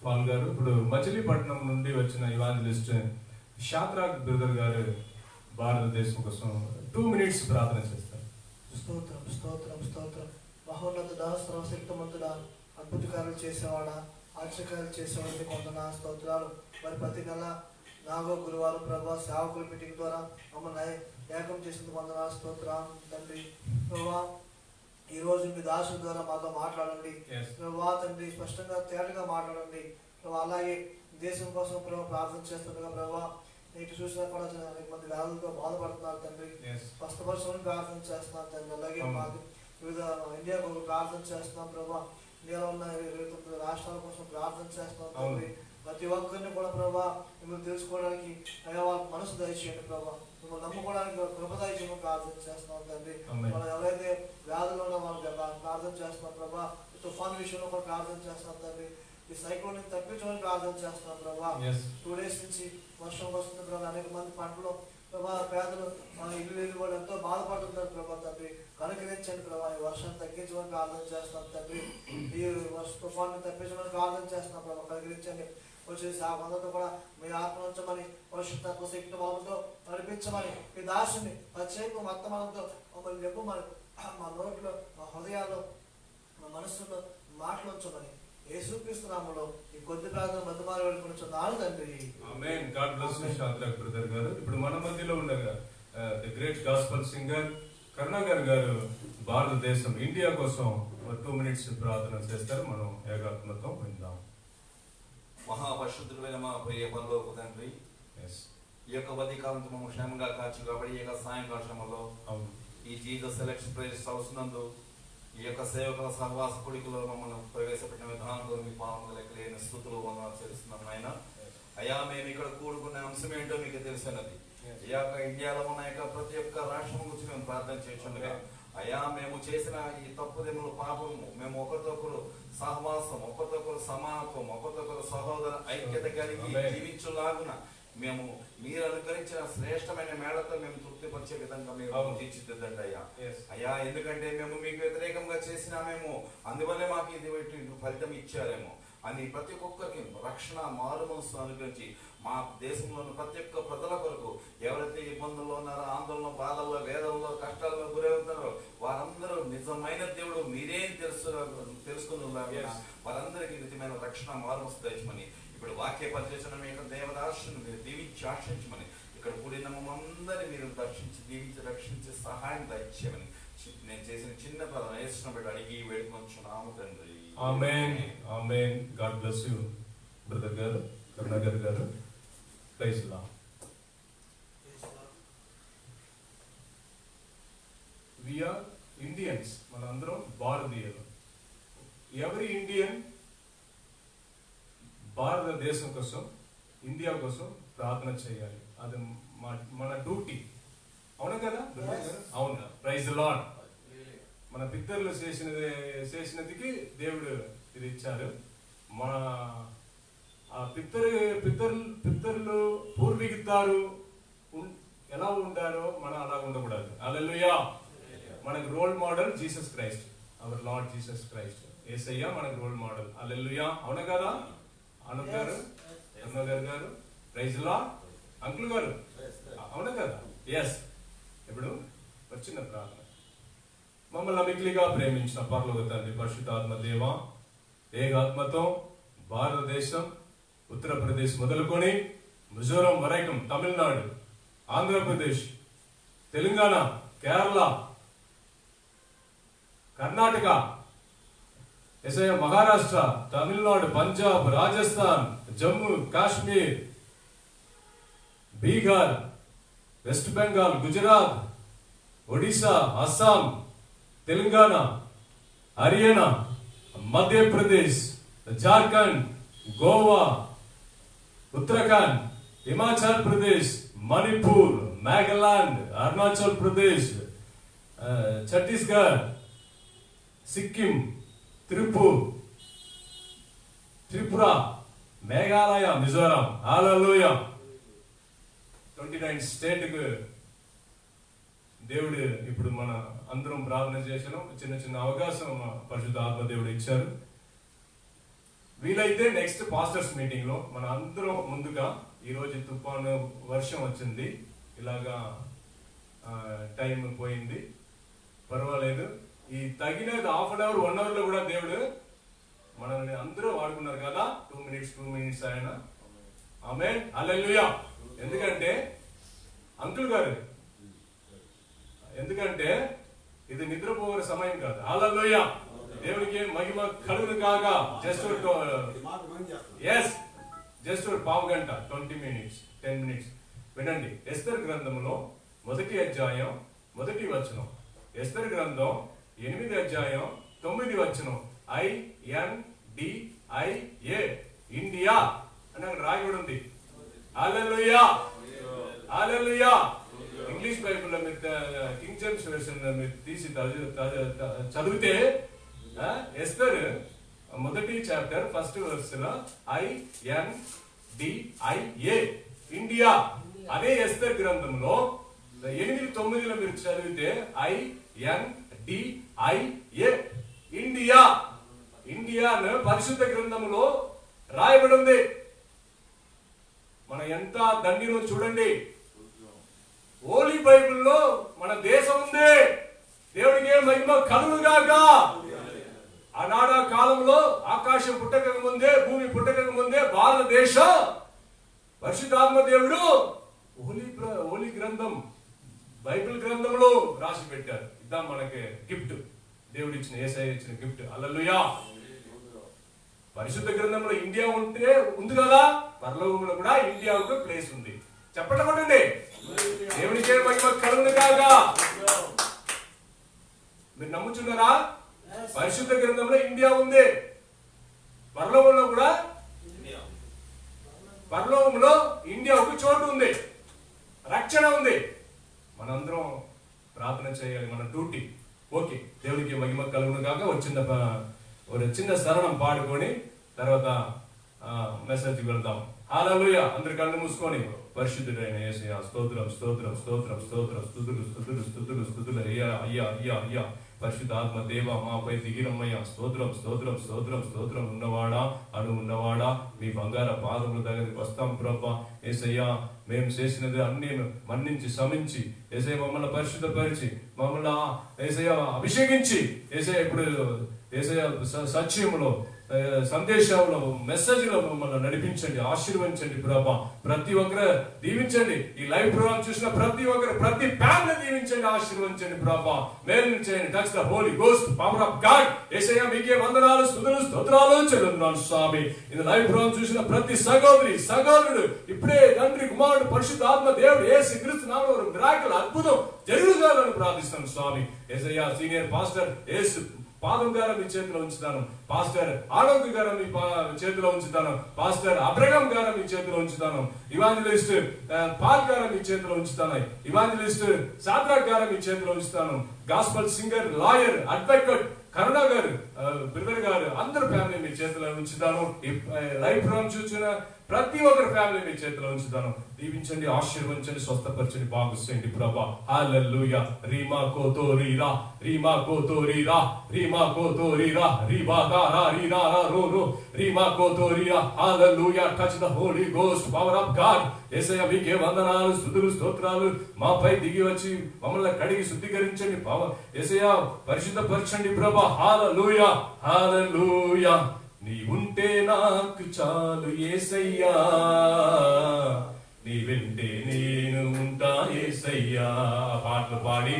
Speaker 2: పాల్ గారు. ఇప్పుడు మచిలీపట్నం నుండి వచ్చిన ఇవాంజలిస్ట్ షాద్రాక్ బ్రదర్ గారు భారతదేశం కోసం 2 minutes ప్రార్థన చేస్తారు.
Speaker 6: స్తోత్రం స్తోత్రం స్తోత్రం. మహోన్నతుడా, సర్వశక్తిమంతుడా, అద్భుత కార్యాలు చేసేవాడా, ఆశ్చర్యకార్యాలు చేసేవాడిని కొందనా స్తోత్రాలు. మరి ప్రతి నెల నాగో గురువారం ప్రభా సేవకుల మీటింగ్ ద్వారా మమ్మల్ని ఏకం చేసింది కొందనా స్తోత్రం తండ్రి. ప్రభా ఈ రోజు మీ దాసుల ద్వారా మాతో మాట్లాడండి ప్రభా తండ్రి, స్పష్టంగా తేటగా మాట్లాడండి ప్రభా. అలాగే దేశం కోసం ప్రభా ప్రార్థన చేస్తుండగా ప్రభా నేటి చూసినా కూడా అనేక మంది వ్యాధులతో బాధపడుతున్నారు తండ్రి. స్వస్థపరచమని ప్రార్థన చేస్తున్నాం తండ్రి. అలాగే మాకు వివిధ ఇండియా కోసం ప్రార్థన చేస్తున్నాం ప్రభా. ఇండియాలో ఉన్న 29 రాష్ట్రాల కోసం ప్రార్థన చేస్తున్నాం తండ్రి. ప్రతి ఒక్కరిని కూడా ప్రభా మిమ్మల్ని తెలుసుకోవడానికి అయ్యా వాళ్ళ మనసు దయచేయండి ప్రభా. మిమ్మల్ని నమ్ముకోవడానికి కృప దయచేయమని ప్రార్థన చేస్తున్నాం తండ్రి. మనం ఎవరైతే వ్యాధులు ఉన్నా వాళ్ళకి ప్రార్థన చేస్తున్నాం ప్రభా. తుఫాన్ విషయంలో కూడా ప్రార్థన చేస్తున్నాం తండ్రి. ఈ సైక్లోన్ ని తప్పించమని ప్రార్థన చేస్తున్నాం ప్రభా. 2 days నుంచి వర్షం వస్తుంది ప్రభా. అనేక మంది పంటలు ప్రభా, పేదలు ఇల్లు లేని వాళ్ళు ఎంతో బాధపడుతున్నారు ప్రభా తండ్రి. కనుకరించండి ప్రభా. ఈ వర్షాన్ని తగ్గించమని ప్రార్థన చేస్తున్నాం తండ్రి. ఈ తుఫాన్ని తప్పించమని ప్రార్థన చేస్తున్నాం ప్రభా. కనుకరించండి. వచ్చేసి ఆ మందతో కూడా మీ ఆత్మ ఉంచమని, పరిశుద్ధ శక్తి వాళ్ళతో నడిపించమని, మీ దాసుని ప్రత్యేక వర్తమానంతో మమ్మల్ని నింపమని, మా నోట్లో, మా హృదయాల్లో, మా మనస్సులో మాటలు ఉంచమని యేసుక్రీస్తు నామములో ఈ కొద్ది ప్రార్థన మధ్యమారి వేడుకొనుచున్నాను తండ్రి.
Speaker 2: ఆమేన్. గాడ్ బ్లెస్ యు షాద్రాక్ బ్రదర్ గారు. ఇప్పుడు మన మధ్యలో ఉండగా the great gospel singer Karunakar గారు భారతదేశం ఇండియా కోసం 2 minutes ప్రార్థన చేస్తారు. మనం ఏకాత్మతో విందాం.
Speaker 1: మహాపరిశుద్ధుడైన మా ప్రియ పరలోక తండ్రి, ఈ యొక్క బలికాలంతో మేము క్షేమంగా కాచి కాబట్టి ఈ యొక్క సాయంకాల శ్రమలో ఈ జీసస్ సెలక్షన్ ప్రేయర్స్ హౌస్ నందు ఈ యొక్క సేవకుల సహవాస కుడికలో మమ్మల్ని ప్రవేశపెట్టిన విధానంలో మీ పాలన లెక్కలేని స్థుతులు వందనాలు చేస్తున్నాం ఆయన. అయ్యా మేము ఇక్కడ కూడుకున్న అంశం ఏంటో మీకు తెలిసినది. ఈ యొక్క ఇండియాలో ఉన్న యొక్క ప్రతి ఒక్క రాష్ట్రం గురించి మేము ప్రార్థన చేస్తుండగా అయ్యా మేము చేసిన ఈ తప్పుదెములు పాపము మేము ఒకరితొకరు సహవాసం, ఒకరితొకరు సమానత్వం, ఒకరితొకరు సహోదర ఐక్యత కలిగి జీవించులాగున మేము మీరు అనుకరించిన శ్రేష్టమైన మేడతో మేము తృప్తిపరిచే విధంగా మేము తీర్చిదిద్దండి అయ్యా. అయ్యా ఎందుకంటే మేము మీకు వ్యతిరేకంగా చేసినా మేము అందువల్లే మాకు ఇది ఫలితం ఇచ్చారేమో అని ప్రతి ఒక్కరికి రక్షణ మారు మనసు అనుగ్రహించి మా దేశంలోని ప్రతి ఒక్క ప్రజల కొరకు ఎవరైతే ఇబ్బందుల్లో ఉన్నారో, ఆందోళన, బాధల్లో, వేదనలో, కష్టాల్లో గురవుతారో వారందరూ నిజమైన దేవుడు మీరేం తెలుసుకున్న వారందరికీ నిజమైన రక్షణ మారు మనసు తెచ్చమని ఇప్పుడు వాక్య పరిచయం మీ యొక్క దేవదాసుని మీరు దీవించి ఆశ్రయించమని ఇక్కడ కూడిన మమ్మందరినీ మీరు దర్శించి దీవించి రక్షించి సహాయం దయచేయమని నేను చేసిన చిన్న ప్రార్థన యేసు బిడ్డ అడిగి వేడుకొంచున్నాము తండ్రి.
Speaker 2: Amen. Amen. God bless you brother గారు, కరుణాకర్ గారు. Praise Lord. We are Indians. మనందరం భారతీయులు. ఎవరి ఇండియన్ భారతదేశం కోసం, ఇండియా కోసం ప్రార్థన చేయాలి. అది మన డ్యూటీ. అవునా కదా? అవునా? Praise the Lord. మన పితరులు చేసినదికి దేవుడు ఇది ఇచ్చారు. మన పితరులు పూర్వీకుతారు ఎలా ఉంటారో మనం అలా ఉండకూడదు. హల్లెలూయా. మనకు role model Jesus Christ, our Lord Jesus Christ. యేసయ్య మనకు రోల్ మోడల్. హల్లెలూయా. అవునా కదా? అను గారు, గారు ప్రైజ్ ది లార్డ్. అంకుల్ గారు అవునా కదా? ఎస్. ఇప్పుడు వచ్చిన ప్రార్థన. మమ్మల్ని మిక్కిలిగా ప్రేమించిన పరలోక తండ్రి, పరిశుద్ధాత్మ దేవ, ఏకాత్మతో భారతదేశం, ఉత్తరప్రదేశ్ మొదలుకొని మిజోరం వరకు, తమిళనాడు, ఆంధ్రప్రదేశ్, తెలంగాణ, కేరళ, కర్ణాటక, మహారాష్ట్ర, తమిళనాడు, పంజాబ్, రాజస్థాన్, జమ్మూ కాశ్మీర్, బీహార్, వెస్ట్ బెంగాల్, గుజరాత్, ఒడిశా, అస్సాం, తెలంగాణ, హర్యానా, మధ్యప్రదేశ్, జార్ఖండ్, గోవా, ఉత్తరాఖండ్, హిమాచల్ ప్రదేశ్, మణిపూర్, నాగాలాండ్, అరుణాచల్ ప్రదేశ్, ఛత్తీస్గఢ్, సిక్కిం, త్రిపుర, మేఘాలయ, మిజోరాం. హల్లెలూయా. 29 స్టేట్ కు దేవుడు ఇప్పుడు మన అందరం ప్రార్థన చేసినాం. చిన్న చిన్న అవకాశం పరిశుద్ధ ఆత్మ దేవుడు ఇచ్చారు. వీలైతే నెక్స్ట్ పాస్టర్స్ మీటింగ్ లో మన అందరం ముందుగా, ఈ రోజు తుఫాను వర్షం వచ్చింది, ఇలాగా టైం పోయింది, పర్వాలేదు. ఈ తగినది హాఫ్ అన్ అవర్ 1 అవర్ లో కూడా దేవుడు మనల్ని అందరూ వాడుకున్నారు కదా. 2 మినిట్స్ ఆయన. ఆమేన్. హల్లెలూయా. ఎందుకంటే అంకుల్ గారు, ఎందుకంటే ఇది నిద్రపోయే సమయం కాదు. హల్లెలూయా. దేవునికి మహిమ కలుగును కాక. జస్ట్ పావు గంట, 20 మినిట్స్, 10 మినిట్స్ వినండి. ఎస్తర్ గ్రంథంలో 1వ అధ్యాయం 1వ వచనం. ఎస్తర్ గ్రంథం 8వ అధ్యాయం 9వ వచనం. INDIA, ఇండియా అని అక్కడ రాయబడి ఉంది. హల్లెలూయా. హల్లెలూయా. ఇంగ్లీష్ బైబిల్లో మీరు కింగ్ జేమ్స్ వెర్షన్ మీరు తీసి చదివితే ఎస్తర్ 1వ చాప్టర్ 1st వర్స్ లో INDIA, ఇండియా. అదే ఎస్తర్ గ్రంథంలో 8-9 మీరు చదివితే INDIA, ఇండియా. ఇండియా పరిశుద్ధ గ్రంథంలో రాయబడి ఉంది. మన ఎంత దండిలో చూడండి. హోలీ బైబిల్లో మన దేశం ఉంది. దేవుడికి మహిమ కలుగుగాక. ఆనాడు కాలంలో ఆకాశం పుట్టక ముందే, భూమి పుట్టక ముందే భారతదేశం పరిశుద్ధాత్మ దేవుడు హోలీ గ్రంథం, బైబిల్ గ్రంథంలో రాసి పెట్టారు. ఇద్దాం మనకి గిఫ్ట్, దేవుడు ఇచ్చిన, యేసయ్య ఇచ్చిన గిఫ్ట్. హల్లెలూయా. పరిశుద్ధ గ్రంథంలో ఇండియా ఉంది కదా, పరలోకంలో కూడా ఇండియాకు ప్లేస్ ఉంది. చెప్పండి కొట్టండి. దేవునికి మహిమ కలుగును గాక. మీరు నమ్ముచున్నారా? పరిశుద్ధ గ్రంథంలో ఇండియా ఉంది. పరలోకంలో కూడా, పరలోకంలో ఇండియా ఒక చోటు ఉంది, రక్షణ ఉంది. మనందరం ప్రార్థన చేయాలి, మన డ్యూటీ. ఓకే, దేవునికి మహిమ కలుగును గాక. ఒక చిన్న శరణం పాడుకొని తర్వాత మెసేజ్ వెళ్దాం. హల్లెలూయా. అందరు కళ్ళు మూసుకొని, పరిశుద్ధుడైన యేసయ్యా స్తోత్రం, స్తోత్రం, స్తోత్రం, స్తోత్రం, స్తుతులు, స్తుతులు, స్తుతులు, స్తుతులు. అయ్యా, అయ్యా, అయ్యా, అయ్యా. పరిశుద్ధ ఆత్మ దేవ మాపై దిగిరమ్మయ్యా. స్తోత్రం, స్తోత్రం, స్తోత్రం, స్తోత్రం. ఉన్నవాడా, అను ఉన్నవాడా, మీ బంగార పాదముల దగ్గరికి వస్తాం ప్రభా. యేసయ్యా, మేము చేసినది అన్ని మన్నించి క్షమించి, యేసయ్య మమ్మల్ని పరిశుద్ధపరిచి, మమ్మల్ని యేసయ్య అభిషేకించి, యేసయ్య ఇప్పుడు యేసయ్య సత్యములో, సందేశంలో, మెసేజ్ లో మమ్మల్ని నడిపించండి, ఆశీర్వదించండి ప్రభా. ప్రతి ఒక్కరు దీవించండి. ఈ లైవ్ ప్రోగ్రామ్ చూసిన ప్రతి ఒక్కరు, ప్రతి ఫ్యామిలీ దీవించండి, ఆశీర్వదించండి ప్రభా. మేలు చేయండి. Touch the Holy Ghost, power of God. యేసయ్య మీకే వందనాలు, స్తుతులు, స్తోత్రాలు చెల్లిస్తున్నాను స్వామి. ఇది లైవ్ ప్రోగ్రామ్ చూసిన ప్రతి సహోదరి సహోదరుడు ఇప్పుడే తండ్రి, కుమారుడు, పరిశుద్ధ ఆత్మ దేవుడు యేసు క్రీస్తు నామములో మిరాకిల్, అద్భుతం జరుగుగాలని ప్రార్థిస్తాను స్వామి. యేసయ్య సీనియర్ పాస్టర్ యేసు పాదం గారు మీ చేతిలో ఉంచుతాను. పాస్టర్ ఆలోక్ గారు మీ చేతిలో ఉంచుతాను. పాస్టర్ అబ్రహం గారు మీ చేతిలో ఉంచుతాను. ఇవాంజలిస్ట్ పాల్ గారు మీ చేతిలో ఉంచుతాను. ఇవాంజలిస్ట్ సాద్రాక్ గారు మీ చేతిలో ఉంచుతాను. గాస్పల్ సింగర్, లాయర్, అడ్వకేట్ కరుణా గారు, బ్రదర్ గారు, అందరు ఫ్యామిలీ మీ చేతిలో ఉంచుతాను. లైవ్ ప్రోగ్రామ్ చూసిన ప్రతి ఒక్కరి ఫ్యామిలీ మీ చేతిలో ఉంచుతాను. దీవించండి, ఆశీర్వదించండి, స్వస్థపరచండి, బాగుసేయండి ప్రభా. హల్లెలూయా. రీమా కోతోరీరా, రీమా కోతోరీరా, రీమా కోతోరీరా, రీబాగారా రీరారా రోరో, రీమా కోతోరీరా. హల్లెలూయా. Touch the Holy Ghost, power of God. యేసయ్య మీకే వందనాలు, స్తుతులు, స్తోత్రాలు. మాపై దిగి వచ్చి మమ్మల్ని కడిగి శుద్ధీకరించండి. యేసయ్య పరిశుద్ధపరచండి ప్రభా. హల్లెలూయా, హల్లెలూయా. నీ ఉంటే నాకు చాలు యేసయ్యా, నీ వెంటే నేను ఉంటా యేసయ్యా. పాటలు పాడి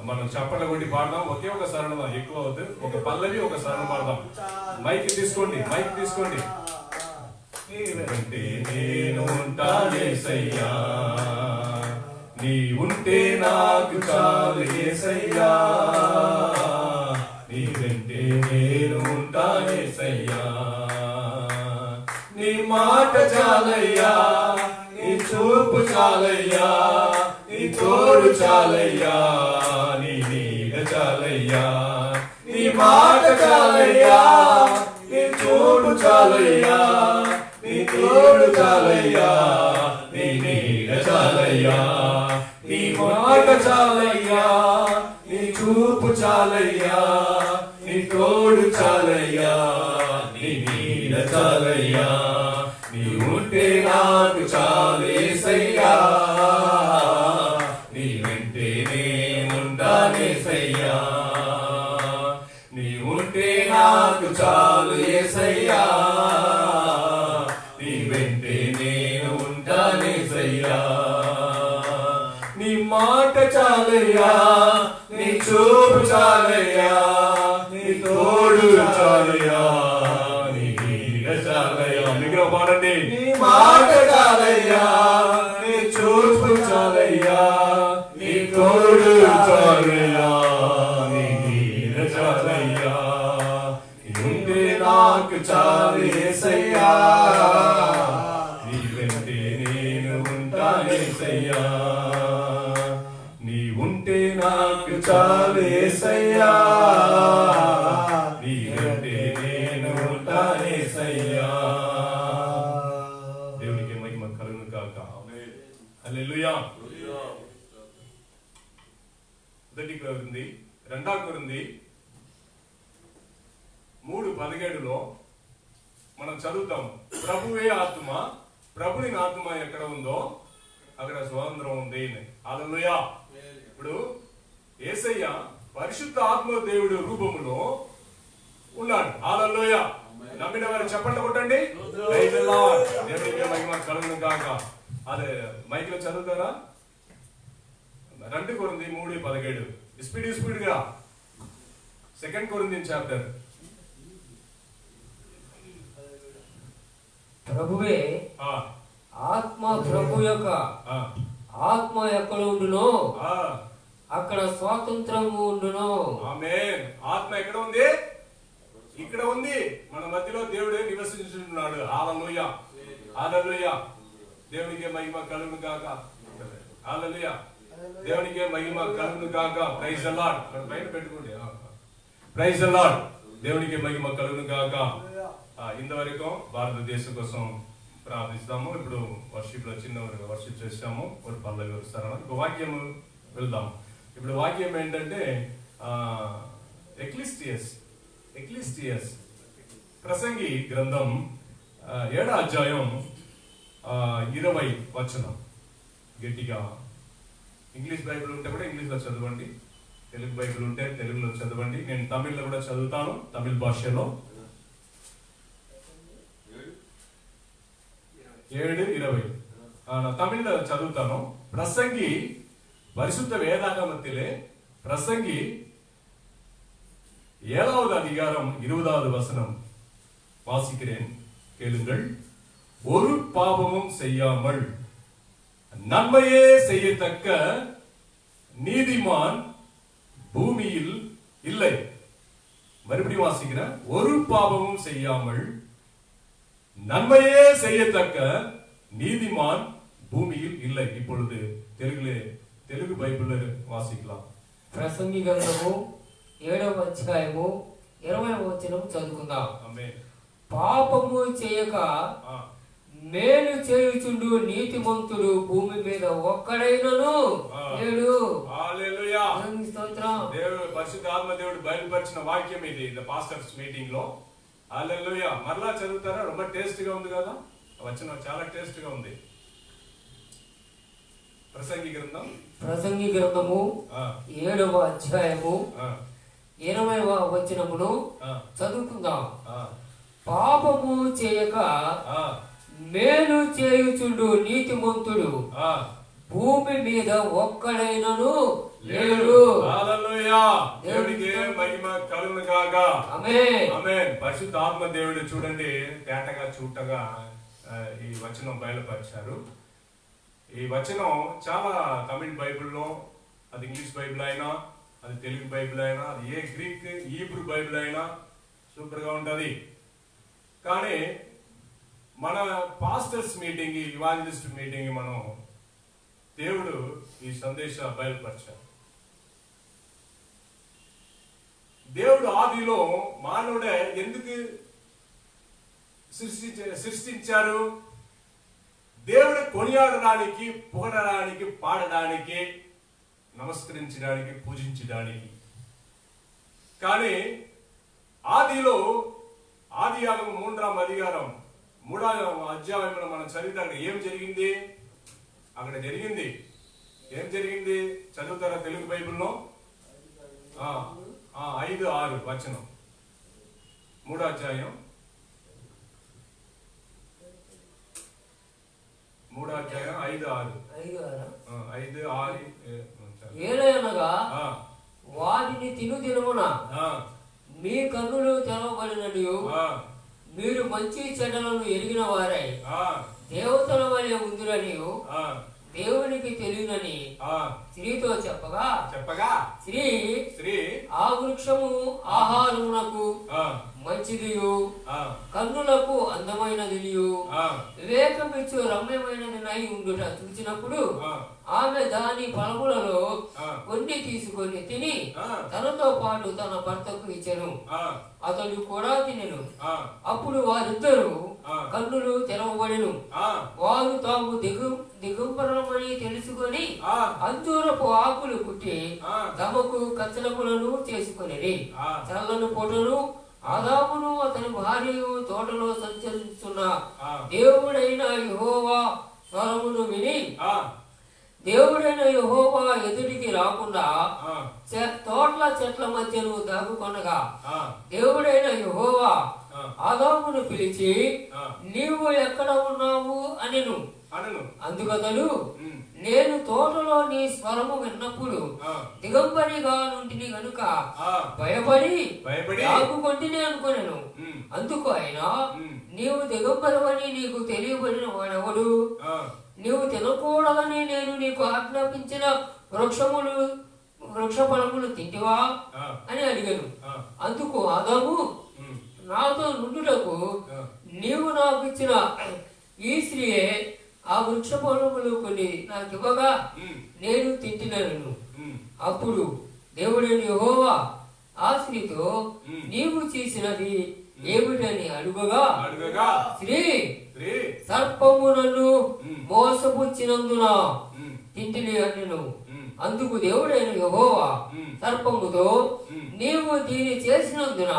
Speaker 2: మనం చప్పట్లు కొట్టి పాడదాం. ఒకే ఒక సరణం, ఎక్కువ అవుతుంది. ఒక పల్లవి, ఒక సరణం పాడదాం. మైక్ తీసుకోండి, మైక్ తీసుకోండి. నీ వెంటే నేను ఉంటా యేసయ్యా, నీ ఉంటే నాకు చాలు యేసయ్యా, నీ వెంటే నేను ఉంటా యేసయ్యా. నీ మాట చాలయ్యా, నీ చూపు చాలయ్యా, నీ తోడు చాలయ్యా, నీ నీడ చాలయ్యా. నీ మాట చాలయ్యా, నీ చూపు చాలయ్యా, నీ తోడు చాలయ్యా, నీ నీడ చాలయ్యా. నీ మాట చాలయ్యా, నీ చూపు చాలయ్యా, నీ తోడు చాలయ్యా, నీ నీడ చాలయ్యా. నీ ఉంటే నాకు చాలు యేసయ్యా, నీ వెంటే నేనుంటానేసయ్యా. నీ ఉంటే నాకు చాలు యేసయ్యా, నీ వెంటే నేను ఉంటానేసయ్యా. నీ మాట చాలయ్యా, నీ చూపు చాలయ్యా, నీ తోడు చాలయ్యా, నీ నీడ చాలయ్యా. దగ్గర పాడండి. నీ మాట చాలయ్యా, నీ చూపు చాలయ్యా, నీ తోడు చాలయ్యా, నీ నీడ చాలయ్యా. ఉంటే నాకు చాలు యేసయ్యా, నీ వెంటే నేను ఉంటానేసయ్యా. నీ ఉంటే నాకు చాలు యేసయ్యా, నీ వెంటే నేను ఉంటానేసయ్యా. దేవునికి మహిమ కలుగును గాక. హల్లెలూయా. మొదటి కొరింథీ 2 కొరింథీ 3:17 మనం చదువుతాము. ప్రభువే ఆత్మ, ప్రభుని ఆత్మ ఎక్కడ ఉందో అక్కడ స్వాతంత్రం ఉంది. హల్లెలూయా. ఇప్పుడు యేసయ్య పరిశుద్ధ ఆత్మ దేవుడు రూపములో ఉన్నాడు. హల్లెలూయా. నమ్మిన వారు చప్పట్లు కొట్టండి. Praise the Lord. దేవునికి మహిమ కలుగును గాక. అదే మైక్ లో చదువుతారా? 2 కొరింథీ 3:17. స్పీడ్ గా 2 కొరింథీ చాప్టర్.
Speaker 3: ప్రభువే ఆత్మ, ప్రభు యొక్క ఆత్మ ఎక్కడ ఉండునో అక్కడ స్వాతంత్రము ఉండును.
Speaker 2: ఆమేన్. ఆత్మ ఎక్కడ ఉంది? ఇక్కడ ఉంది. మన మధ్యలో దేవుడే నివసించున్నాడు. హల్లెలూయా, హల్లెలూయా. దేవునికి మహిమ కలుగును గాక. హల్లెలూయా. దేవునికి మహిమ కలుగును గాక. Praise the Lord. పైన పెట్టుకోండి. Praise the Lord. దేవునికి మహిమ కలుగును గాక. ఇంతవరకు భారతదేశం కోసం ప్రార్థిస్తాము. ఇప్పుడు వర్షిప్ లో చిన్న వర్షిప్ చేస్తాము. ఒక పల్లవి వస్తారన్న ఒక వాక్యం వెళ్దాం. ఇప్పుడు వాక్యం ఏంటంటే ఎక్లిస్టియస్ ప్రసంగి గ్రంథం 7వ అధ్యాయం 20 వచనం. గట్టిగా ఇంగ్లీష్ బైబిల్ ఉంటే కూడా ఇంగ్లీష్ లో చదవండి, తెలుగు బైబిల్ ఉంటే తెలుగులో చదవండి. నేను తమిళ్లో కూడా చదువుతాను, తమిళ భాషలో. 7:20 తమిళ్లో చదువుతాను. பிரசங்கி பரிசுத்த வேதாகமத்திலே பிரசங்கி 7வது அதிகாரம் 20வது வசனம் வாசிக்கிறேன், கேளுங்கள். ஒரு பாவமும் செய்யாமல் நன்மையே செய்யத்தக்க நீதிமான் பூமியில் இல்லை. மறுபடியும் வாசிக்கிறேன். ஒரு பாவமும் செய்யாமல் நன்மையே செய்யத்தக்க நீதிமான் பூமியில் இல்லை. இப்பொழுது తెలుగు బైబిల్ వాసిக்கலாம்.
Speaker 3: ప్రసంగి గ్రంథము 7వ అధ్యాయము 20వ వచనం చదువుకుందాం.
Speaker 2: ఆమేన్.
Speaker 3: పాపము చేయక మేలు చేయుచుండు నీతిమంతుడు భూమి మీద ఒక్కడైనను లేడు.
Speaker 2: హల్లెలూయా.
Speaker 3: స్తోత్రం.
Speaker 2: దేవుడు పరిశుద్ధాత్మ దేవుడు బయలుపరిచిన వాక్యం ఇది ద పాస్టర్స్ మీటింగ్ లో. హల్లెలూయా. మరలా చదువుతారా? ரொம்ப టేస్ట్ గా ఉంది కదా వచనం, చాలా టేస్ట్ గా ఉంది. ప్రసంగి గ్రంథము 7వ అధ్యాయము 20వ వచనమును చదువుకుందాం. పాపము చేయక మేలు చేయుచుండు నీతిమంతుడు భూమి మీద ఒక్కడైనను లేడు. హల్లెలూయా. దేవునికి మహిమ కలుగును గాక.
Speaker 3: ఆమేన్.
Speaker 2: ఆమేన్. పరిశుద్ధాత్మ దేవుడు చూడండి తేటగా చూటగా ఈ వచనం బయలుపరిచారు. ఈ వచనం చాలా తమిళ బైబిల్లో, అది ఇంగ్లీష్ బైబిల్ అయినా, అది తెలుగు బైబిల్ అయినా, అది ఏ గ్రీక్ హీబ్రూ బైబిల్ అయినా సూపర్ గా ఉంటది. కానీ మన పాస్టర్స్ మీటింగ్, ఇవాంజలిస్ట్ మీటింగ్ మనం దేవుడు ఈ సందేశ బయలుపరిచారు. దేవుడు ఆదిలో మానవుడే ఎందుకు సృష్టించారు? దేవుడు కొనియాడడానికి, పొగడడానికి, పాడడానికి, నమస్కరించడానికి, పూజించడానికి. కానీ ఆదిలో ఆదియాగమం 3వ అధికారం 3వ అధ్యాయంలో మనం చదివితే ఏం జరిగింది? అక్కడ జరిగింది ఏం జరిగింది చదువుతారా తెలుగు బైబిల్లో? 5-6 వచనం 3వ అధ్యాయం 5-6
Speaker 3: ఏలయనగా వాటిని తిను దినమున మీ కన్నులు తెరవబడిననియు మీరు మంచి చెడ్డలను ఎరిగిన వారై దేవతల వలె ఉందిరనియు దేవునికి తెలియనని స్త్రీతో చెప్పగా స్త్రీ ఆ వృక్షము ఆహారమునకు మంచిదియు కన్నులకు అందమైనదియు వివేకమిచ్చు రమ్యమైనది ఉండుట చూచినప్పుడు ఆమె దాని ఫలములలో కొన్ని తీసుకొని తిని తనతో పాటు తన భర్తకు ఇచ్చెను. అతడు కూడా తినెను. అప్పుడు వారిద్దరూ కన్నులు తెరవబడెను. వారు తాము దిగంబరమని తెలుసుకొని అంజూరపు ఆకులు కుట్టి తమకు కచ్చలములను చేసుకొనిరి. చల్లని పొటను ఆదామును అతని భార్యయు తోటలో సంచరిస్తున్న దేవుడైన యెహోవా స్వరమును విని దేవుడైన యెహోవా ఎదుటికి రాకుండా తోటల చెట్ల మధ్యను దాగుకొనగా దేవుడైన యెహోవా ఆదామును పిలిచి నీవు ఎక్కడ ఉన్నావు అనెను. అందుకతడు నేను తోటలో నీ స్వరము విన్నప్పుడు దిగంబరిగా నుంటిని గనుక భయపడి దాగుకొంటిని అనుకొనెను. అందుకు ఆయన నీవు దిగంబరవని నీకు తెలియబడిన వాడెవడు? నీవు తినకూడదని నేను నీకు ఆజ్ఞాపించిన వృక్ష ఫలములు తింటివా అని అడిగాను. అందుకు ఆదాము నాతో నుండుటకు నీవు నాకు ఇచ్చిన ఈ స్త్రీయే ఆ వృక్ష ఫలములు కొన్ని నాకివ్వగా నేను తింటినను. అప్పుడు దేవుడైన యెహోవా ఆ స్త్రీతో నీవు చేసినది ఏమిటని అడుగగా స్త్రీ సర్పము నన్ను మోసపుచ్చినందున తింటిని అనెను. అందుకు దేవుడైన యెహోవా సర్పముతో నీవు దీన్ని చేసినందున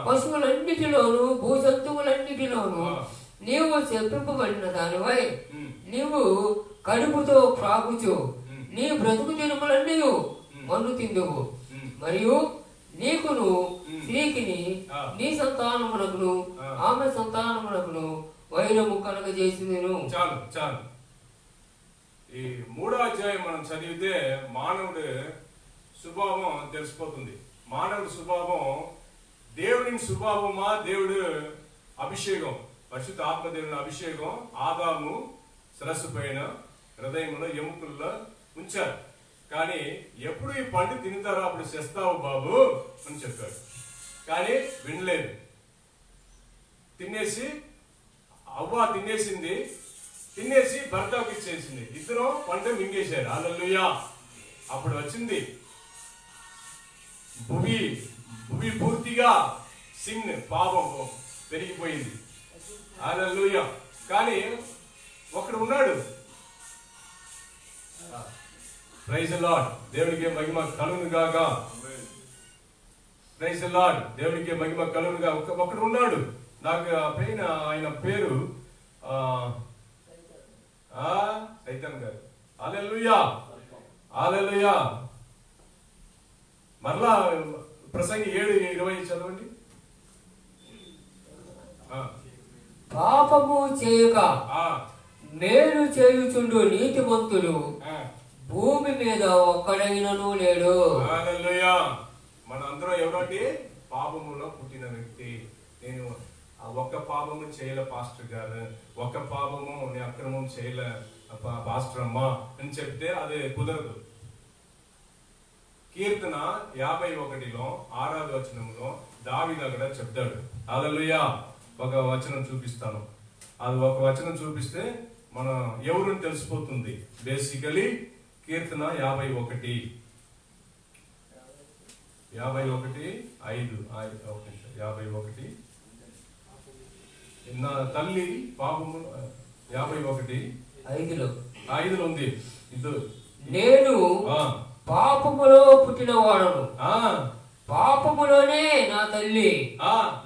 Speaker 3: పశువులన్నిటిలోను భూజంతువులన్నిటిలోను నీవు చెప్పింపబడిన దానివై నీవు కడుపుతో ప్రాగుచు నీ బ్రతుకు దినములన్నీ మన్ను తిందువు. మరియు నీకును స్త్రీకిని నీ సంతానమునకును ఆమె సంతానమునకును వైరము కలగజేసిందెను.
Speaker 2: చాలు చాలు. ఈ 3వ అధ్యాయం మనం చదివితే మానవుడు స్వభావం తెలిసిపోతుంది. మానవుడి స్వభావం దేవుని స్వభావమా? దేవుడు అభిషేకం, పరిశుద్ధ ఆత్మదేవుని అభిషేకం ఆదాము శిరస్సు పైన హృదయంలో ఎముకల్లో ఉంచారు. కానీ ఎప్పుడు ఈ పండు తింటారో అప్పుడు చేస్తావు బాబు అని చెప్పాడు. కానీ వినలేదు. తినేసి అవ్వ తినేసి భర్తకి ఇచ్చేసింది. ఇద్దరు పంట మింగేశారు. హల్లెలూయా. అప్పుడు వచ్చింది భూమి పూర్తిగా సిన్, పాపం పెరిగిపోయింది. హల్లెలూయా. కానీ ఒకడు ఉన్నాడు. Praise the Lord. దేవునికి మహిమ కలుగును గాక. Praise the Lord. దేవునికి మహిమ కలుగును గాక. ఒకడు ఉన్నాడు. నాకు ఆయన పేరు సైతాన్ గారు. హల్లెలూయా. హల్లెలూయా. మరలా ప్రసంగి 7:20 చదవండి.
Speaker 3: పాపము చేయక మేలు చేయుచుండు నీతిమంతులు భూమి మీద ఒక్కడైనను లేడు.
Speaker 2: హల్లెలూయా. మన అందరం ఎవరండి? పాపములో పుట్టిన వ్యక్తి. నేను ఒక్క పాపము చేయలే పాస్టర్ గారు, ఒక్క పాపము నేను అక్రమం చేయలే పాస్టర్ అమ్మ అని చెప్తే అది కుదరదు. కీర్తన 51లో 6వ వచనంలో దావీదు అక్కడ చెప్తాడు. హల్లెలూయా. ఒక వచనం చూపిస్తాను. అది ఒక వచనం చూపిస్తే మన ఎవరు తెలిసిపోతుంది. బేసికలీ కీర్తన 51:5. నా తల్లి పాపము 51:5 ఉంది.
Speaker 3: నేను పాపములో పుట్టిన వాడను, పాపములోనే నా తల్లి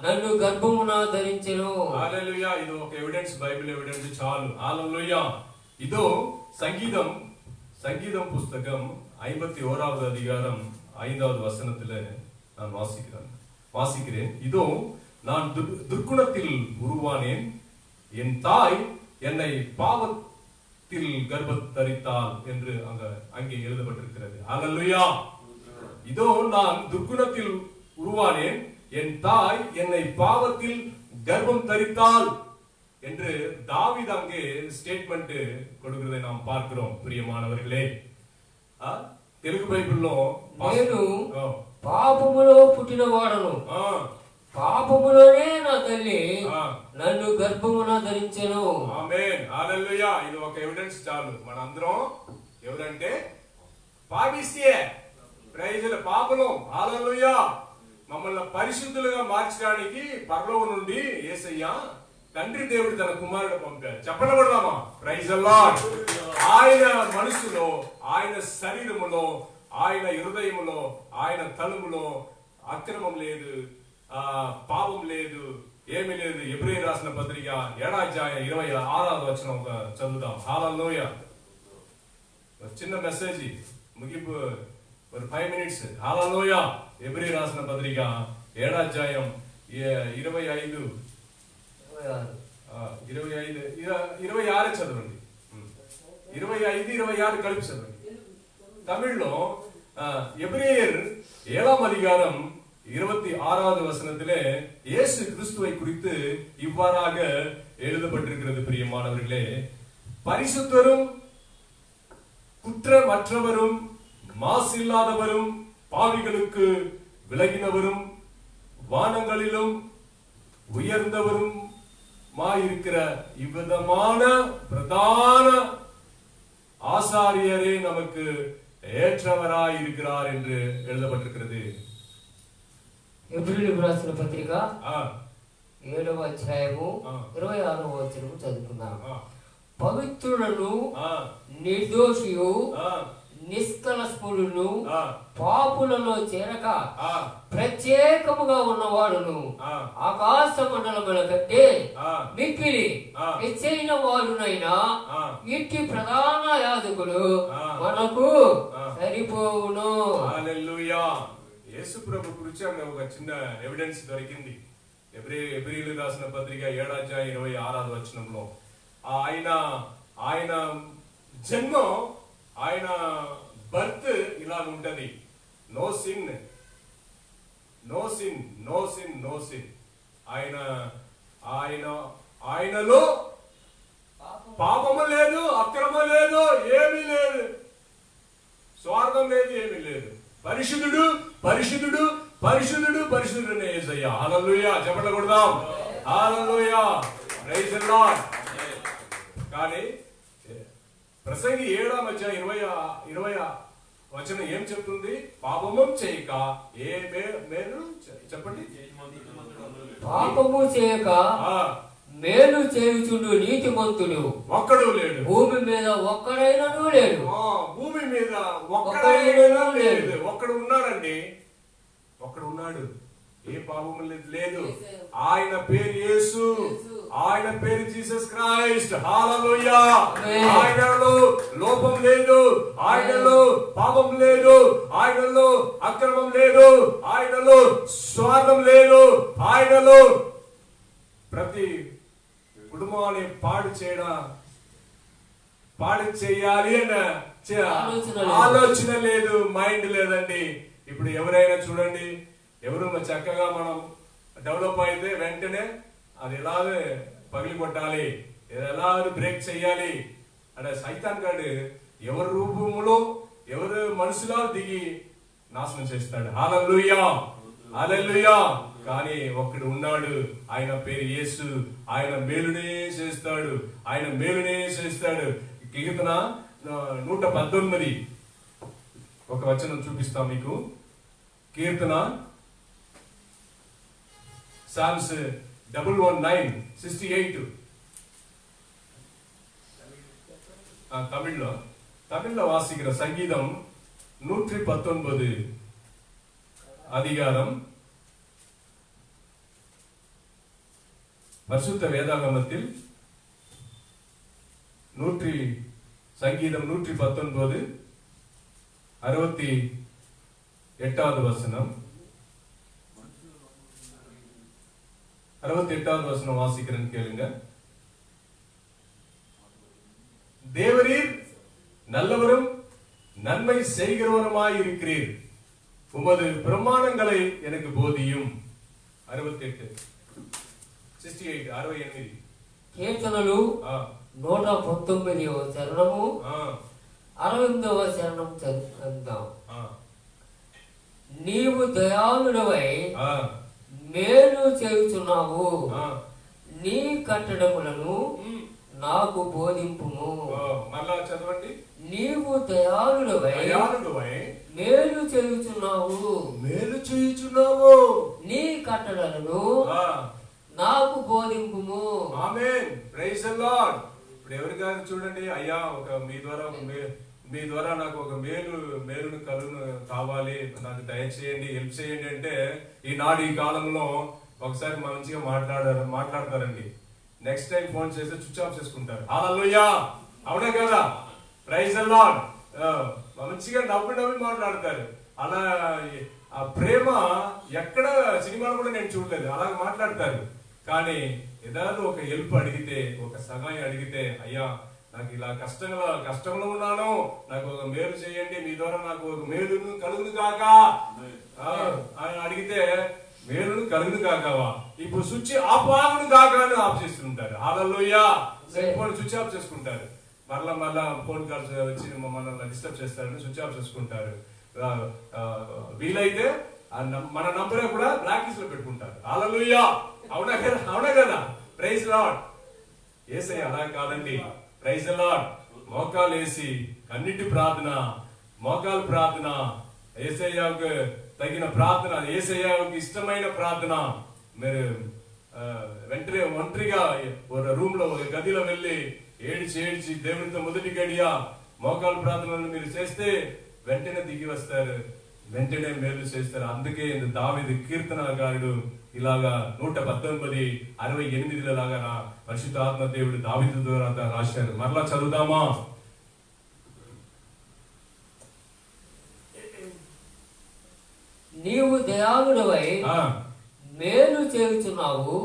Speaker 3: నన్ను గర్భమున ధరించెను.
Speaker 2: హల్లెలూయా. ఇది ఒక ఎవిడెన్స్, బైబిల్ ఎవిడెన్స్ చాలు. హల్లెలూయా. ఇదో சங்கீதம் புஸ்தகம் 51வது அதிகாரம் 5வது வசனத்திலே நான் வாசிக்கிறேன். இதோ நான் துர்க்குணத்தில் உருவானேன், என் தாய் என்னை பாவத்தில் கர்ப்பத்தரித்தாள் என்று அங்கே எழுதப்பட்டிருக்கிறது. ஹல்லேலூயா. இதோ நான் துர்க்குணத்தில் உருவானேன், என் தாய் என்னை பாவத்தில் கர்ப்பம் தரித்தாள் என்று தாவீது அங்கே ஸ்டேட்மெண்ட் கொடுக்கிறதை நாம் பார்க்கிறோம். பிரியமானவர்களே, తెలుగు బైబిల్లో
Speaker 3: నేను పాపములో పుట్టిన వాడను, పాపములోనే నా తల్లి నన్ను గర్భమున ధరించెను.
Speaker 2: ఆమేన్. హల్లెలూయా. ఇది ఒక ఎవిడెన్స్ చాలు. మనందరం ఎవరంటే పాపిస్తే ప్రైజ్ పాపలం. హల్లెలూయా. మమ్మల్ని పరిశుద్ధులుగా మార్చడానికి పరలోకం నుండి యేసయ్య తండ్రి దేవుడు తన కుమారుడు పంపాడు. చెప్పబడదామా? Praise the Lord. ఆయన మనసులో, ఆయన శరీరములో, ఆయన హృదయములో, ఆయన తలములో అక్రమం లేదు, పాపం లేదు, ఏమీ లేదు. ఎబ్రేయు రాసిన పత్రిక 7:26 వచనం చదువుదాం. హల్లెలూయా. చిన్న మెసేజ్ ముగింపు, 5 minutes. హల్లెలూయా. ఎబ్రేయు రాసిన పత్రిక 7:25 26 చదవండి. 25-26 కలిపి చదవండి. తమిళ్లో எபிரேயர் 7ஆம் அதிகாரம் 26வது வசனத்திலே இயேசு கிறிஸ்துவை குறித்து இவ்வாறாக எழுதப்பட்டிருக்கிறது. பிரியமானவர்களே, பரிசுத்தரும் குற்றமற்றவரும் மாசில்லாதவரும் பாவிகளுக்கு விலகினவரும் வானங்களிலும் உயர்ந்தவரும் இருக்கிற இவ்விதமான பிரதான ஆசாரியரே நமக்கு ஏற்றவராய் இருக்கிறார் என்று எழுதப்பட்டிருக்கிறது.
Speaker 3: ఎబ్రీయులకు రాసిన పత్రిక 7వ అధ్యాయము 26వ వచనము చదువుకుందాం. పవిత్రులను, నిర్దోషియు, నిష్కలష్పులను, పాపులలో చేరక ప్రత్యేకముగా ఉన్నవాడును, ఆకాశ మండలముల కంటే మిక్కిలి హెచ్చైన వాడునైనా ఇట్టి ప్రధాన యాజకుడు మనకు సరిపోవును.
Speaker 2: హల్లెలూయా. యేసు ప్రభు గురించి ఒక చిన్న ఎవిడెన్స్ దొరికింది. ఎబ్రీయులకు రాసిన పత్రిక 7:26 వచనంలో ఆయన జన్మం, ఆయన బర్త్ ఇలా ఉంటది. No sin, no sin, no sin, no sin. ఆయనలో పాపము లేదు, అక్రమం లేదు, ఏమీ లేదు, స్వార్థం లేదు, ఏమీ లేదు. పరిశుద్ధుడు, పరిశుద్ధుడు, పరిశుద్ధుడు పరిశుద్ధుడు యేసయ్య. హల్లెలూయా. చెప్పండి కొడదాం. హల్లెలూయా. Praise the Lord. కానీ ప్రసంగి 7వ అధ్యాయం 20 వచనం ఏం చెప్తుంది? పాపము చేయక ఏ మేలు చెప్పండి.
Speaker 3: పాపము చేయక మేలు చేయుచుండు నీతిమంతుడు
Speaker 2: ఒక్కడు లేడు.
Speaker 3: భూమి మీద ఒక్కడైనను లేడు.
Speaker 2: భూమి మీద ఒక్కడైనా లేదు. ఒక్కడు ఉన్నాడండి. ఒక్కడు ఉన్నాడు. ఏ పాపము లేదు. ఆయన పేరు యేసు. ఆయన పేరు జీసస్ క్రైస్ట్. హల్లెలూయా. ఆయనలో లోపం లేదు. ఆయనలో పాపం లేదు. ఆయనలో అక్రమం లేదు. ఆయనలో స్వార్థం లేదు. ఆయనలో ప్రతి కుటుంబాన్ని పాడు చేయాలి అన్న ఆలోచన లేదు, మైండ్ లేదండి. ఇప్పుడు ఎవరైనా చూడండి, ఎవరు చక్కగా మనం డెవలప్ అయితే వెంటనే అది ఎలాగే పగిలి కొట్టాలి, ఎలా బ్రేక్ చెయ్యాలి అంటే సైతాన్ గాడు ఎవరి రూపంలో ఎవరు మనసులో దిగి నాశనం చేస్తాడు. హల్లెలూయా. హల్లెలూయా. కానీ ఒక్కడు ఉన్నాడు. ఆయన పేరు యేసు. ఆయన మేలునే చేస్తాడు. ఆయన మేలునే చేస్తాడు. కీర్తన 119 ఒక వచనం చూపిస్తాం మీకు. కీర్తన సామ్స్ 119:68 தமிழ்ல வாசிக்கிற சங்கீதம் 119 அதிகாரம் பரிசுத்த வேதாகமத்தில் சங்கீதம் 119 68வது வசனம் 68வது வசனம் வாசிக்கிறேன்னு கேளுங்க. தேவரீர் நல்லவரும் நன்மை செய்கிறவருமாய் இருக்கிறீர். உமது பிரமாணங்களை எனக்கு போதியும். 68
Speaker 3: కీర్తనలు 119వ చరణము 68వ చరణం చదువుకుందాం. నీవు దయాళుడవై మేలు చేయుచున్నావు. నీ కట్టడములను నాకు బోధింపుము.
Speaker 2: మళ్ళా చదవండి.
Speaker 3: నీవు దయాళుడవై మేలు చేయుచున్నావు. నీ కట్టడలను నాకు బోధింపుము.
Speaker 2: ఆమేన్. Praise the Lord. ఇప్పుడు ఎవరికైనా చూడండి, అయ్యా ఒక మీ ద్వారా నాకు ఒక మేలును కలుగును కావాలి, నాకు దయచేయండి, హెల్ప్ చేయండి అంటే ఈనాడు ఈ కాలంలో ఒకసారి మంచిగా మాట్లాడతారండి. నెక్స్ట్ టైం ఫోన్ చేస్తే స్విచ్ ఆఫ్ చేసుకుంటారు. హల్లెలూయా. అవునా కదా? Praise the Lord. మంచిగా నవ్వి మాట్లాడతారు. అలా ఆ ప్రేమ ఎక్కడ సినిమాలు కూడా నేను చూడలేదు. అలాగ మాట్లాడతారు. కానీ ఏదాడు ఒక హెల్ప్ అడిగితే, ఒక సహాయం అడిగితే, అయ్యా నాకు ఇలా కష్టంలో ఉన్నాను, నాకు ఒక మేలు చేయండి, మీ ద్వారా నాకు ఒక మేలును కలుగును కాక అని అడిగితే మేలును కలుగును కాకవా ఇప్పుడు స్విచ్ ఆపాగును కాక అని ఆఫ్ చేస్తుంటారు. హల్లెలూయా. ఫోన్ స్విచ్ ఆఫ్ చేసుకుంటారు. మళ్ళా ఫోన్ కాల్స్ వచ్చి మనల్ని డిస్టర్బ్ చేస్తారని స్విచ్ ఆఫ్ చేసుకుంటారు. వీలైతే మన నంబరే కూడా బ్లాక్ లిస్ట్ లో పెట్టుకుంటారు. హల్లెలూయా. అవునా కదా? Praise lord. యేసయ్య అలా కాదండి. Praise Lord. మోకాలు వేసి కన్నిటి ప్రార్థన, మోకాలు ప్రార్థన, యేసయ్యకు తగిన ప్రార్థన, యేసయ్యకు ఇష్టమైన ప్రార్థన. మీరు వెంటనే ఒంటరిగా ఒక రూమ్ లో ఒక గదిలో వెళ్ళి ఏడ్చి దేవునితో మొదటి గడియా మోకాలు ప్రార్థనలు మీరు చేస్తే వెంటనే దిగి వస్తారు, వెంటనే మేలు చేస్తారు. అందుకే దావీదు కీర్తనకారుడు ఇలాగా 119:68 లాగా పరిశుద్ధ ఆత్మ దేవుడు దావీదు ద్వారా రాశారు. మరలా చదువుదామా?
Speaker 3: నీవు దయాళుడవై మేలు చేయుచున్నావు.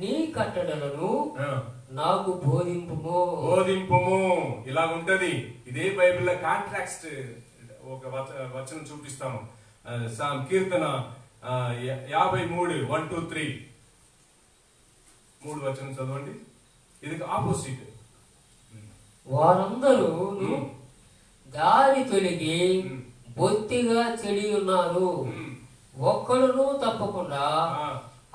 Speaker 3: నీ కట్టడలను నాకు బోధింపుము.
Speaker 2: ఇలా ఉంటది. ఇదే బైబిల్లో కాంట్రాక్ట్ ఒక వచనం చూపిస్తాము. కీర్తన 53:1-3 3 వచనం చదవండి. ఇది ఆపోజిట్.
Speaker 3: వారందరూ దారి తొలగి బొత్తిగా చెడి ఉన్నారు. ఒక్కడును తప్పకుండా
Speaker 2: ఆ,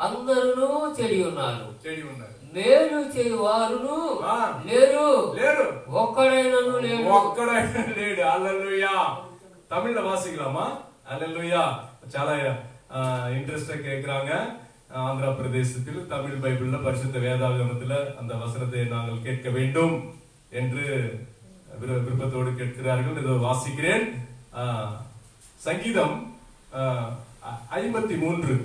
Speaker 3: అందరూ చెడి ఉన్నారు.
Speaker 2: చెడి ఉన్నారు.
Speaker 3: మేలు చేయువారును
Speaker 2: ఆ.
Speaker 3: లేరు,
Speaker 2: లేరు,
Speaker 3: ఒక్కడైనను లేడు.
Speaker 2: ఒక్కడైనా లేడు. హల్లెలూయా. தமிழ்ல வாசிக்கலாமா? ஹalleluya. చాలా இன்ட்ரெஸ்டா கேக்குறாங்க. ஆந்திர பிரதேசத்தில் தமிழ் பைபிள்ல பரிசுத்த வேதாகமத்துல அந்த வசனத்தை நாங்கள் கேட்க வேண்டும் என்று விருப்பத்தோடு கேட்கிறார்கள். இதோ வாசிக்கிறேன். சங்கீதம் 53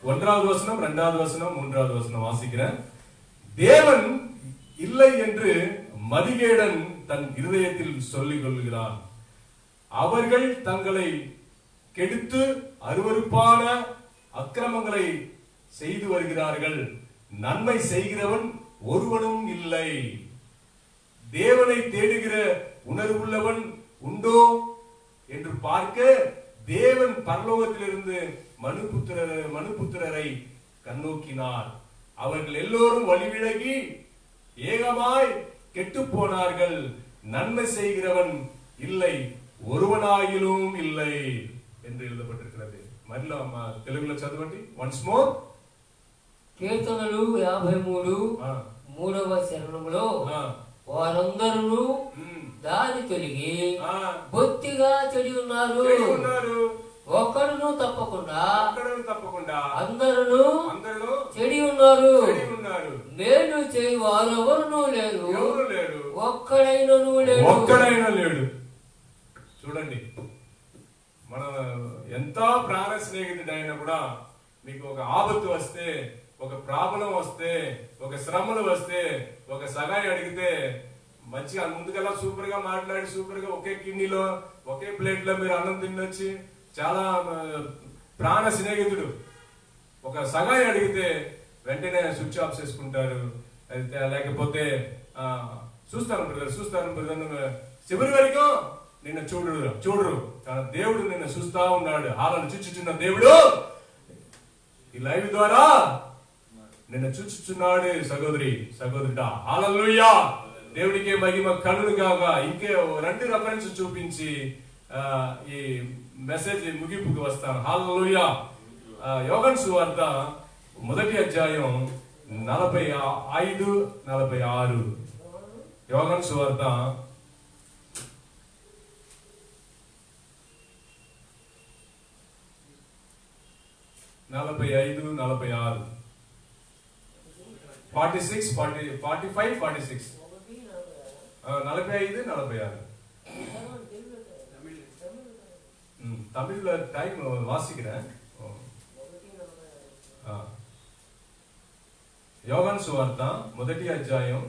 Speaker 2: 1வது வசனம், 2வது வசனம், 3வது வசனம் வாசிக்கிறேன். தேவன் இல்லை என்று மதிகேடன் தன் இருதயத்தில் சொல்லிக் கொள்கிறான். அவர்கள் தங்களை கெடுத்து அருவருப்பான அக்கிரமங்களை செய்து வருகிறார்கள். நன்மை செய்கிறவன் ஒருவனும் இல்லை. தேவனை தேடுகிற உணர்வுள்ளவன் உண்டோ என்று பார்க்க தேவன் பரலோகத்திலிருந்து மனுபுத்திரரை கண்ணோக்கினார். அவர்கள் எல்லோரும் வழிவிலகி ஏகமாய் கெட்டு போனார்கள். நன்மை செய்கிறவன் இல்லை, ஒருவனாயிலும் இல்லை என்று எழுதப்பட்டிருக்கிறது. మరలా తెలుగులో చదవండి. Once more.
Speaker 3: కీర్తనలు 53 3వ చరణంలో వారందరూ దారి తొలగి బొత్తిగా చెడి ఉన్నారు. ఒక్కడును తప్పకుండా అందరూ చెడి ఉన్నారు. మేలు చేయువారు ఎవరునూ లేరు, ఒక్కడైనను లేడు.
Speaker 2: చూడండి, మన ఎంత ప్రాణ స్నేహితుడైనా కూడా మీకు ఒక ఆపత్తు వస్తే, ఒక ప్రాబ్లం వస్తే, ఒక శ్రమలు వస్తే, ఒక సహాయం అడిగితే మంచిగా ముందుకల్లా సూపర్ గా మాట్లాడి సూపర్ గా ఒకే కిడ్నీలో ఒకే ప్లేట్ లో మీరు అన్నం తినొచ్చి చాలా ప్రాణ స్నేహితుడు. ఒక సహాయం అడిగితే వెంటనే స్విచ్ ఆఫ్ చేసుకుంటారు. లేకపోతే చూస్తాను బ్రదర్ చివరి వరకు నిన్న చూడరు. కానీ దేవుడు నిన్ను చూస్తా ఉన్నాడు. హాలను చూచుచున్న దేవుడు ఈ లైవ్ ద్వారా నిన్ను చూచుచున్నాడు. సహోదరుడా, హల్లెలూయా. దేవుడికే మహిమ కలుగును గాక. ఇంకే 2 రెఫరెన్స్ చూపించి ఈ మెసేజ్ ముగింపుకు వస్తాను. హల్లెలూయా. యోహాను సువార్త 1వ అధ్యాయం 45, 46. యోహాను సువార్త 45, 46, 46, 45, 46, 45, 46. தமிழ்ல டைம் வாசிக்கிறேன். యోహాను సువార్త 1వ అధ్యాయం.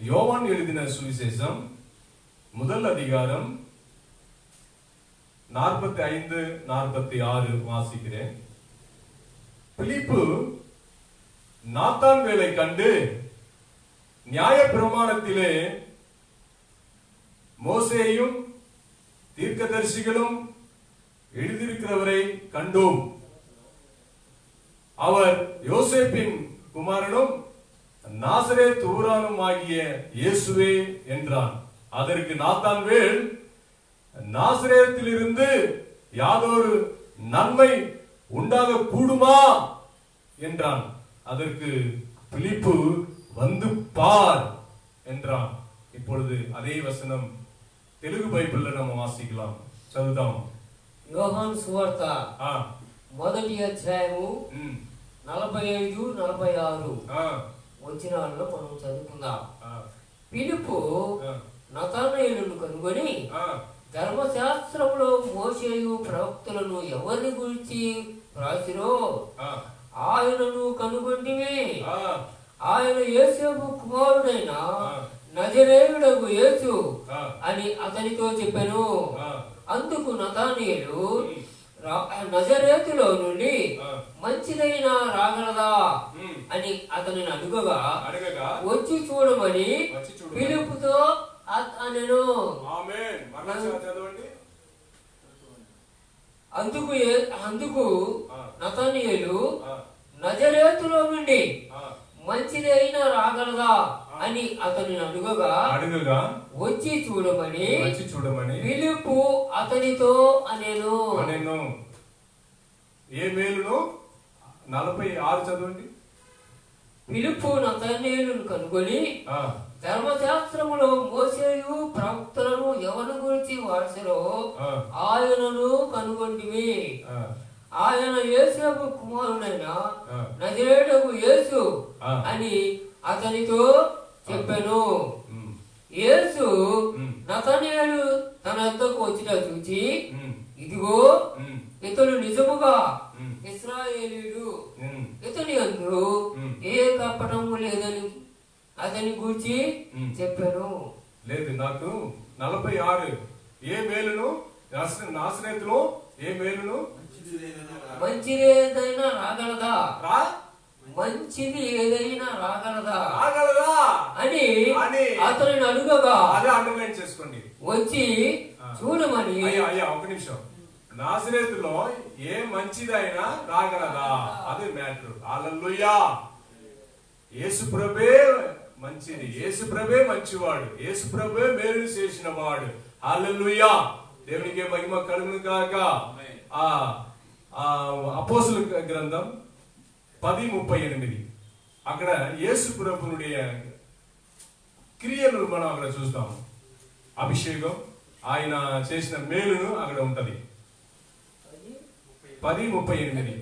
Speaker 2: யோவான் எழுதின சுவிசேஷம் 1వ அதிகாரம் 45, 46 வாசிக்கிறேன். பிலிப்பு நாத்தான் வேலை கண்டு நியாய பிரமாணத்திலே மோசேயும் தீர்க்கதரிசிகளும் எழுதியிருக்கிறவரை கண்டோம். அவர் யோசேப்பின் குமாரனும் நாசரேத் ஊரானும் ஆகிய இயேசுவே என்றான். அதற்கு நாத்தான்வேல், நாசரேத்திலிருந்து யாதொரு நன்மை உண்டாக கூடுமா என்றான். அதற்கு பிலிப்பு, வந்து பார் என்றான். இப்பொழுது அதே வசனம் తెలుగు బైబిల్లో మనం వాసికలాం చదువుదాం.
Speaker 3: యోహాను సువార్త 1వ అధ్యాయము 45, 46 వచనాల్లో మనం చదువుకుందాం. పిలుపు నతనయేలును కనుగొని, ధర్మశాస్త్రంలో మోషేయు ప్రవక్తలను ఎవరిని గురించి రాసిరో ఆయనను కనుగొంటివి. ఆయన యోసేపు కుమారుడైన నజరేయుడగు యేసు అని అతనితో చెప్పెను. అందుకు నతనయేలు, నజరేతులో నుండి మంచిదైన రాగలదా అని అతనిని అడుగగా, వచ్చి చూడమని పిలుపుతో అనెను. అందుకు నతనయేలు, నజరేతులో నుండి మంచిదైన రాగలదా అని అతని అడుగగా వచ్చి చూడమని ఫిలిప్పు అతనితో అనేను.
Speaker 2: ఏ మేలును 46 చదవండి.
Speaker 3: ఫిలిప్పు నతనయేలును కనుగొని ధర్మశాస్త్రములో మోసేయు ప్రవక్తలను ఎవరి గురించి వార్సలో ఆయనను కనుగొంటివి. ఆయన యోసేపు కుమారుడైన నజరేయుడగు యేసు అని అతనితో చెప్పెను. యేసు నతనయేలు తన వద్దకు వచ్చిన చూచి, ఇదిగో ఇతడు నిజముగా ఇశ్రాయేలీయుడు, ఇతని యందు ఏ కపటము లేదని అతని గురించి చెప్పాను.
Speaker 2: లేదు, నాకు 46 ఏ మేలును నాసరేతులో ఏ మేలును
Speaker 3: మంచిది ఏదైనా రాగలదా మంచిది ఏదైనా రాగలదా అని అతనిని అడుగగా
Speaker 2: అదే అండర్లైన్ చేసుకోండి.
Speaker 3: వచ్చి చూడమని.
Speaker 2: అయ్యా ఒక నిమిషం. నాసరేతులో ఏ మంచిదైనా రాగలదా? అదే మ్యాటర్. హల్లెలూయా. యేసుప్రభే మంచిది, యేసుప్రభే మంచివాడు, యేసుప్రభే మేలు చేసిన వాడు. హల్లెలూయా. దేవునికి మహిమ కలుగును గాక. అపోస్తలుల గ్రంథం 10:38 అక్కడ యేసుప్రభునుడి క్రియలు మనం అక్కడ చూస్తాం. అభిషేకం, ఆయన చేసిన మేలును అక్కడ ఉంటది. 10:38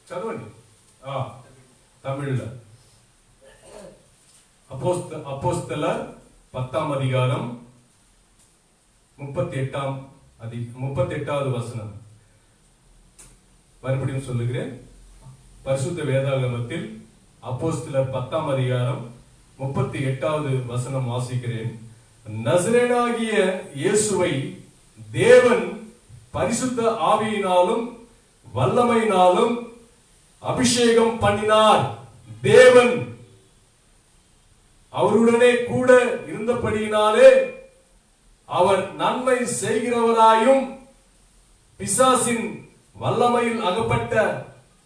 Speaker 2: చదవండి తమిళ్లో. அப்போஸ்தலர் 10ஆம் அதிகாரம் 38வது வசனம். மறுபடியும் சொல்லுகிறேன். பரிசுத்த வேதாகமத்தில் அப்போஸ்தலர் 10ஆம் அதிகாரம் 38வது வசனம் வாசிக்கிறேன். நசரேயனாகிய இயேசுவை தேவன் பரிசுத்த ஆவியினாலும் வல்லமையினாலும் அபிஷேகம் பண்ணினார். தேவன் அவருடனே கூட இருந்தபடியினாலே அவர் நன்மை செய்கிறவராயும் பிசாசின் வல்லமையில் அகப்பட்ட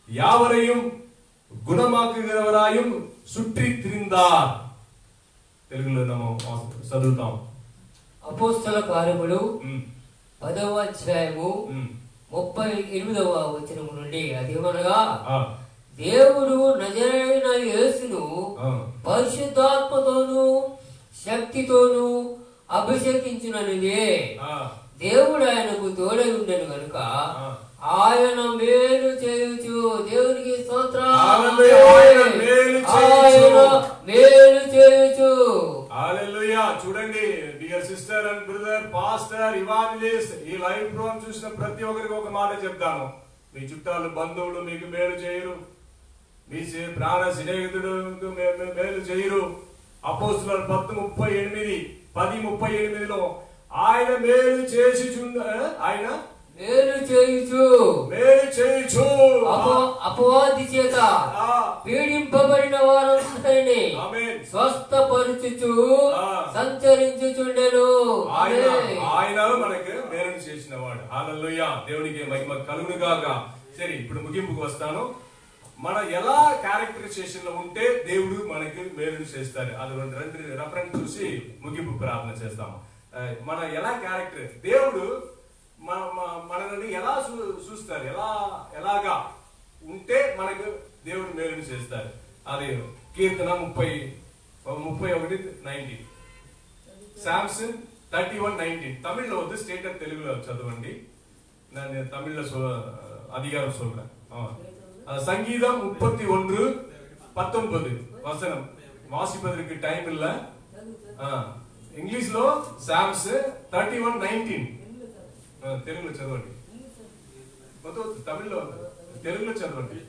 Speaker 2: யாவரையும் గుణమాకుகிறவராயும் சுற்றி திரிந்தார். తెలుగులో మనం చదువుతాం.
Speaker 3: అపోస్తల కార్యములు 10వ అధ్యాయము 38వ వచనము నుండి అదేమనగా, దేవుడు నజరేయుడైన యేసును పరిశుద్ధాత్మతోను శక్తితోను అభిషేకించుననిదే. దేవుడు ఆయనకు తోడై ఉండెను గనుక ఆయన మేలు చేయుచు, దేవునికి స్తోత్రం, ఆయన మేలు చేయుచు.
Speaker 2: హల్లెలూయా. చూడండి dear sister and brother, pastor, evangelist, ఈ లైవ్ ప్రోగ్రామ్ చూసిన ప్రతి ఒక్కరికి ఒక మాట చెప్తాను. మీ చుట్టాలు బంధువులు మీకు మేలు చేయరు, మీ ప్రాణ స్నేహితుడు మేలు చేయరు. అపోస్తలుల 10:38లో ఆయన మేలు చేసి ఆయన
Speaker 3: మేలు చేయుచు అపవాది చేత పీడింపబడిన వారందరినీ స్వస్థపరుచుచు సంచరించుచుండెను.
Speaker 2: ఆయన మనకు మేలు చేసిన వాడు. హల్లెలూయా. దేవునికి మహిమ కలుగును గాక. సరే, ఇప్పుడు ముగింపుకు వస్తాను. మన ఎలా క్యారెక్టరైజేషన్ లో ఉంటే దేవుడు మనకి మేలు చేస్తారు, అది రెండు రెఫరెన్స్ చూసి ముగింపు ప్రార్థన చేస్తాము. మన ఎలా క్యారెక్టర్, దేవుడు మనల్ని ఎలా చూస్తారు, ఎలాగా ఉంటే మనకు దేవుడు మేలు చేస్తారు. అది కీర్తన 31:19, శాంసన్ 31:19. తమిళ్లో వద్దు, స్టేట్ తెలుగులో చదవండి. నేను తమిళ్లో అధికారం சொல்றேன். சங்கீதம் 31:19 வசனம் வாசிப்பதற்கு டைம் இல்ல. ఇంగ్లీష్ లో సామ్స్ 31:19 తెలుగులో చదవండి. తమిళ్లో తెలుగులో చదవండి.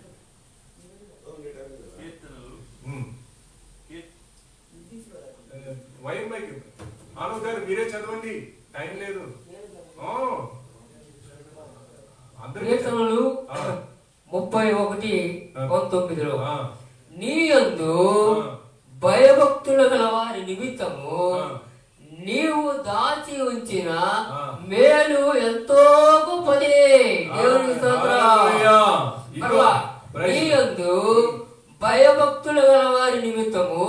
Speaker 2: వైర్ మైక్ ఆనంద్ గారు మీరే చదవండి, టైం లేదు.
Speaker 3: కీర్తనలు 31:19 నీ యందు భయభక్తులు గల వారి నిమిత్తము నీవు దాచి ఉంచిన మేలు ఎంతో గొప్పది. దేవునికి స్తోత్రం. నీ యందు భయభక్తులు గల వారి నిమిత్తము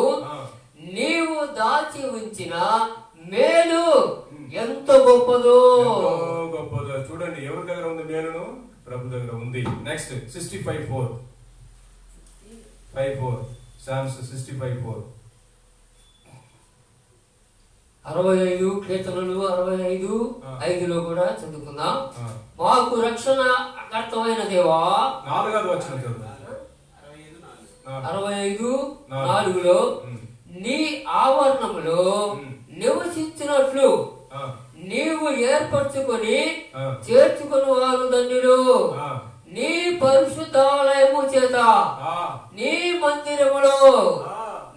Speaker 3: ఉంచిన మేలు ఎంత గొప్పదో.
Speaker 2: ఎంతో గొప్పదో. చూడండి ఎవరి దగ్గర ఉంది మేలును? ప్రభు దగ్గర ఉంది. నెక్స్ట్ 65:4 5:4 సామ్స్ 65:4
Speaker 3: 65 కీర్తనలు 65:5లో కూడా చదువుకుందాం. మాకు రక్షణ కర్తమైన దేవా.
Speaker 2: 4వ వచనం చదువు.
Speaker 3: 65:4లో నీ ఆవరణములో నివసించినట్లు నీవు ఏర్పరచుకొని చేర్చుకుని వారు ధన్యులు. నీ పరిశుద్ధాలయము చేత నీ మందిరములో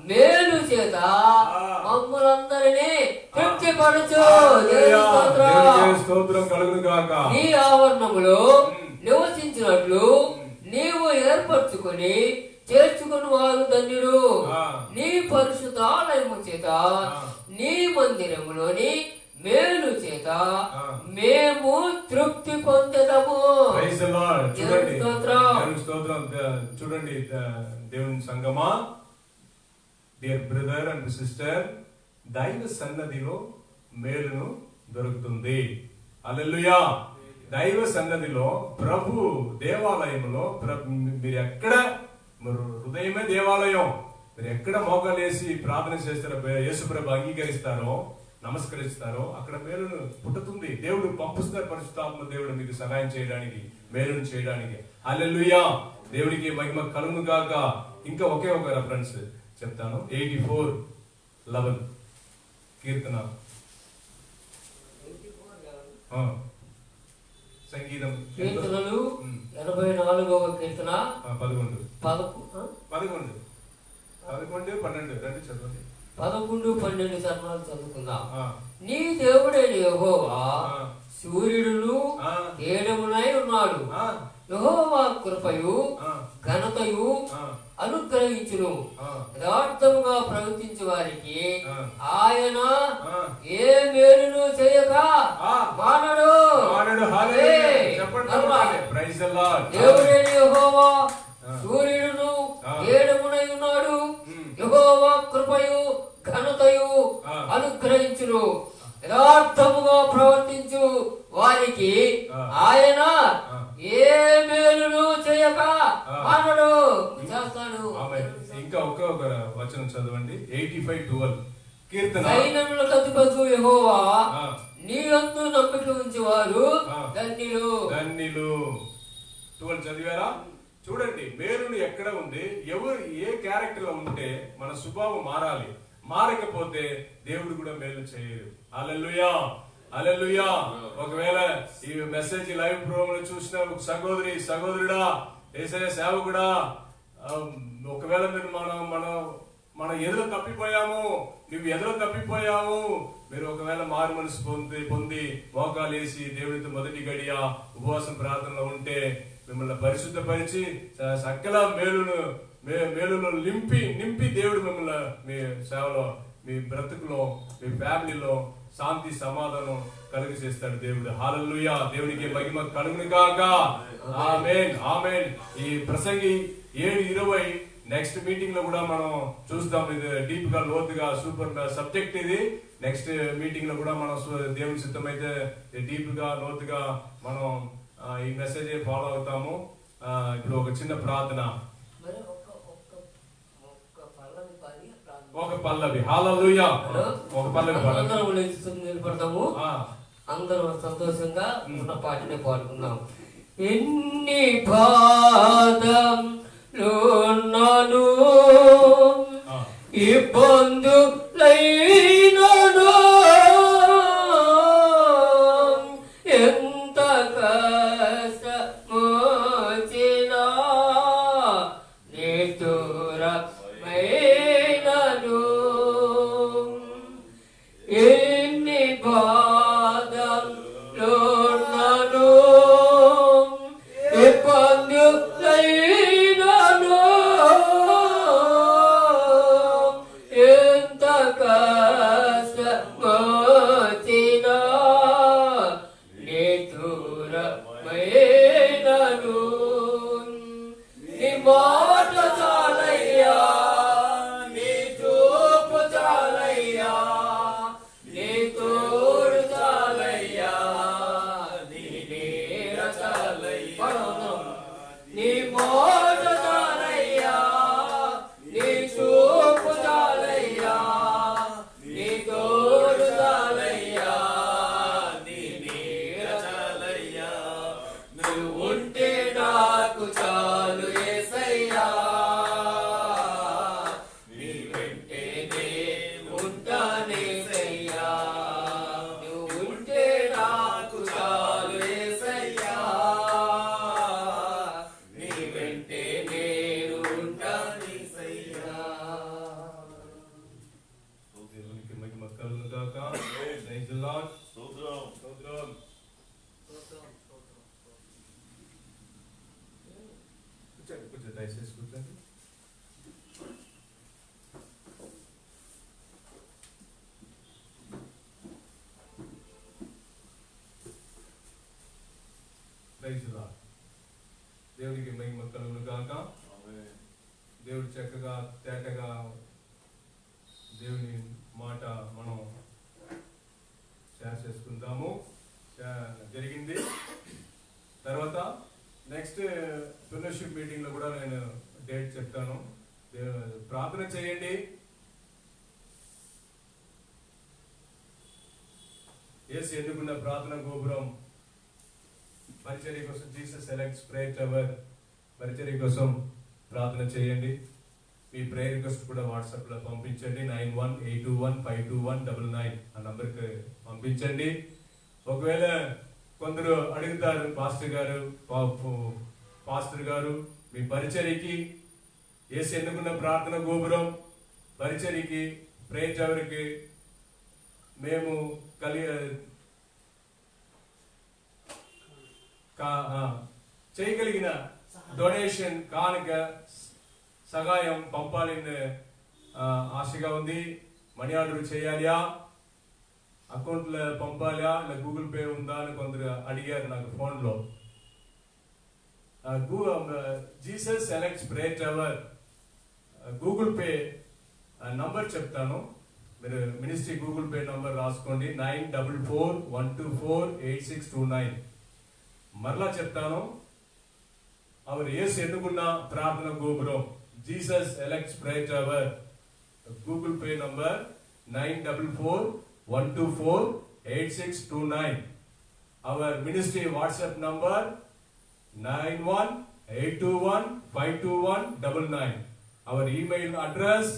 Speaker 3: మేలు చేత మమ్ములందరినీ తృప్తిపరచు.
Speaker 2: స్తోత్రం కలుగును గాక.
Speaker 3: నీ ఆవరణములో నివసించినట్లు నీవు ఏర్పరచుకొని చేర్చుకుని వారు ధన్యులు. నీ పరిశుద్ధాలయము చేత నీ మందిరములోని మేలు చేత మేము తృప్తి పొందదము.
Speaker 2: చూడండి దేవుని సంగమా, డియర్ బ్రదర్ అండ్ సిస్టర్, దైవ సన్నదిలో మేలును దొరుకుతుంది. హల్లెలూయా. దైవ సన్నదిలో ప్రభు దేవాలయంలో మీరు ఎక్కడ, హృదయమే దేవాలయం, మీరు ఎక్కడ మోకాలేసి ప్రార్థన చేస్తారో, యేసుప్రభు అంగీకరిస్తారో, నమస్కరిస్తారో అక్కడ మేలును పుట్టుతుంది. దేవుడు పంపిస్తారు పరిశుద్ధాత్మ దేవుడు మీకు సహాయం చేయడానికి, మేలును చేయడానికి. హల్లెలూయా. దేవుడికి మహిమ కలుగును గాక. ఇంకా ఒకే ఒక రెఫరెన్స్ చెప్తాను. 84:11 కీర్తన, సంగీతం
Speaker 3: కీర్తనలు 84వ కీర్తన
Speaker 2: 11 12 రెండు చదవండి.
Speaker 3: 11, 12 చరణాలు చదువుకుందాం. నీ దేవుడైన యెహోవా సూర్యుడును తేజమునై ఉన్నాడు. యెహోవా కృపయు ఘనతయు అనుగ్రహించును. యథార్థముగా ప్రవర్తించే వారికి ఆయన ఏ మేలును చేయక మానడు. దేవుడైన యెహోవా సూర్యుడును తేజమునై ఉన్నాడు. యెహోవా కృపయు ఘనతయు అనుగ్రహించును. యథార్థముగా ప్రవర్తించు వారికి ఆయన ఏ మేలును చేయక మానడు, చేస్తాడు.
Speaker 2: ఇంకా ఒక వచనం చదవండి. 85:12 కీర్తన.
Speaker 3: సైన్యములకు అధిపతి యెహోవా నీ యందు నమ్మిక ఉంచేవారు ధన్యులు.
Speaker 2: 12 చదివారా? చూడండి మేలును ఎక్కడ ఉంది, ఎవరు ఏ క్యారెక్టర్ లో ఉంటే మన స్వభావం మారాలి. మారకపోతే దేవుడు కూడా మేలు చేయరు. హల్లెలూయా. హల్లెలూయా. ఒకవేళ ఈ మెసేజ్ లైవ్ ప్రోగ్రామ్ చూసిన ఒక సహోదరుడా, యేసయ్య సేవకుడా, ఒకవేళ మీరు మన ఎదురు తప్పిపోయాము, నువ్వు ఎదురు తప్పిపోయావు, మీరు ఒకవేళ మారు మనసు పొంది మోకాలేసి దేవుడితో మొదటి గడియ ఉపవాసం ప్రార్థనలో ఉంటే మిమ్మల్ని పరిశుద్ధపరిచి సకల మేలును నింపి దేవుడు మిమ్మల్ని మీ సేవలో, మీ బ్రతుకులో, మీ ఫ్యామిలీలో శాంతి సమాధానం కలుగు చేస్తాడు దేవుడు. హల్లెలూయా. దేవునికి మహిమ కలుగును గాక. ఆమేన్, ఆమేన్. ఈ ప్రసంగి 7:20 నెక్స్ట్ మీటింగ్ లో కూడా మనం చూస్తాం. ఇది డీప్ గా లోతుగా సూపర్ సబ్జెక్ట్. ఇది నెక్స్ట్ మీటింగ్ లో కూడా మనం దేవుని సిద్ధమైతే డీప్ గా లోతుగా మనం ఈ మెసేజ్ ఫాలో అవుతాము. ఇప్పుడు ఒక చిన్న ప్రార్థన, ఒక పల్లవి. హల్లెలూయా. ఒక పల్లవి
Speaker 3: నిలబడతాము. అందరూ సంతోషంగా ఉన్న పాటనే పాడుకుందాం. ఎన్ని బాధలున్నాను, ఇబ్బందులైనను, ఎంత కష్టమొచ్చినా నిష్ఠురమైనను, ఎన్ని బాధలున్నాను, ఇబ్బందులైనను, ఎంత
Speaker 2: చేయండి. యేసు ఎన్నుకున్న ప్రార్థన గోపురం పరిచర్య కోసం జీసస్ ఎలెక్ట్స్ ప్రేయర్ టవర్ పరిచర్య కోసం ప్రార్థన చేయండి. మీ ప్రేయర్ రిక్వెస్ట్ కూడా వాట్సాప్ లో పంపించండి. 9182152199 ఆ నంబర్కి పంపించండి. ఒకవేళ కొందరు అడుగుతారు, పాస్టర్ గారు మీ పరిచర్యకి యేసు ఎన్నుకున్న ప్రార్థన గోపురం పరిచర్యకి ప్రేయర్ టవర్కి మేము చేయగలిగిన డొనేషన్ కానుక సహాయం పంపాలని ఆశగా ఉంది. మనీ ఆర్డర్ చేయాలా, అకౌంట్లో పంపాలా, ఇలా గూగుల్ పే ఉందా అని కొందరు అడిగారు నాకు ఫోన్లో. Jesus Alex Prayer Tower Google Pay number చెప్తాను, మీరు మినిస్ట్రీ గూగుల్ పే నంబర్ రాసుకోండి. 9441248629. మరలా చెప్తాను, అవర్ యేసు ఎన్నుకున్న ప్రార్థన గోపురం Jesus Alex Prayer Tower Google Pay number 9441248629. Our ministry WhatsApp number 9182152199. Our email address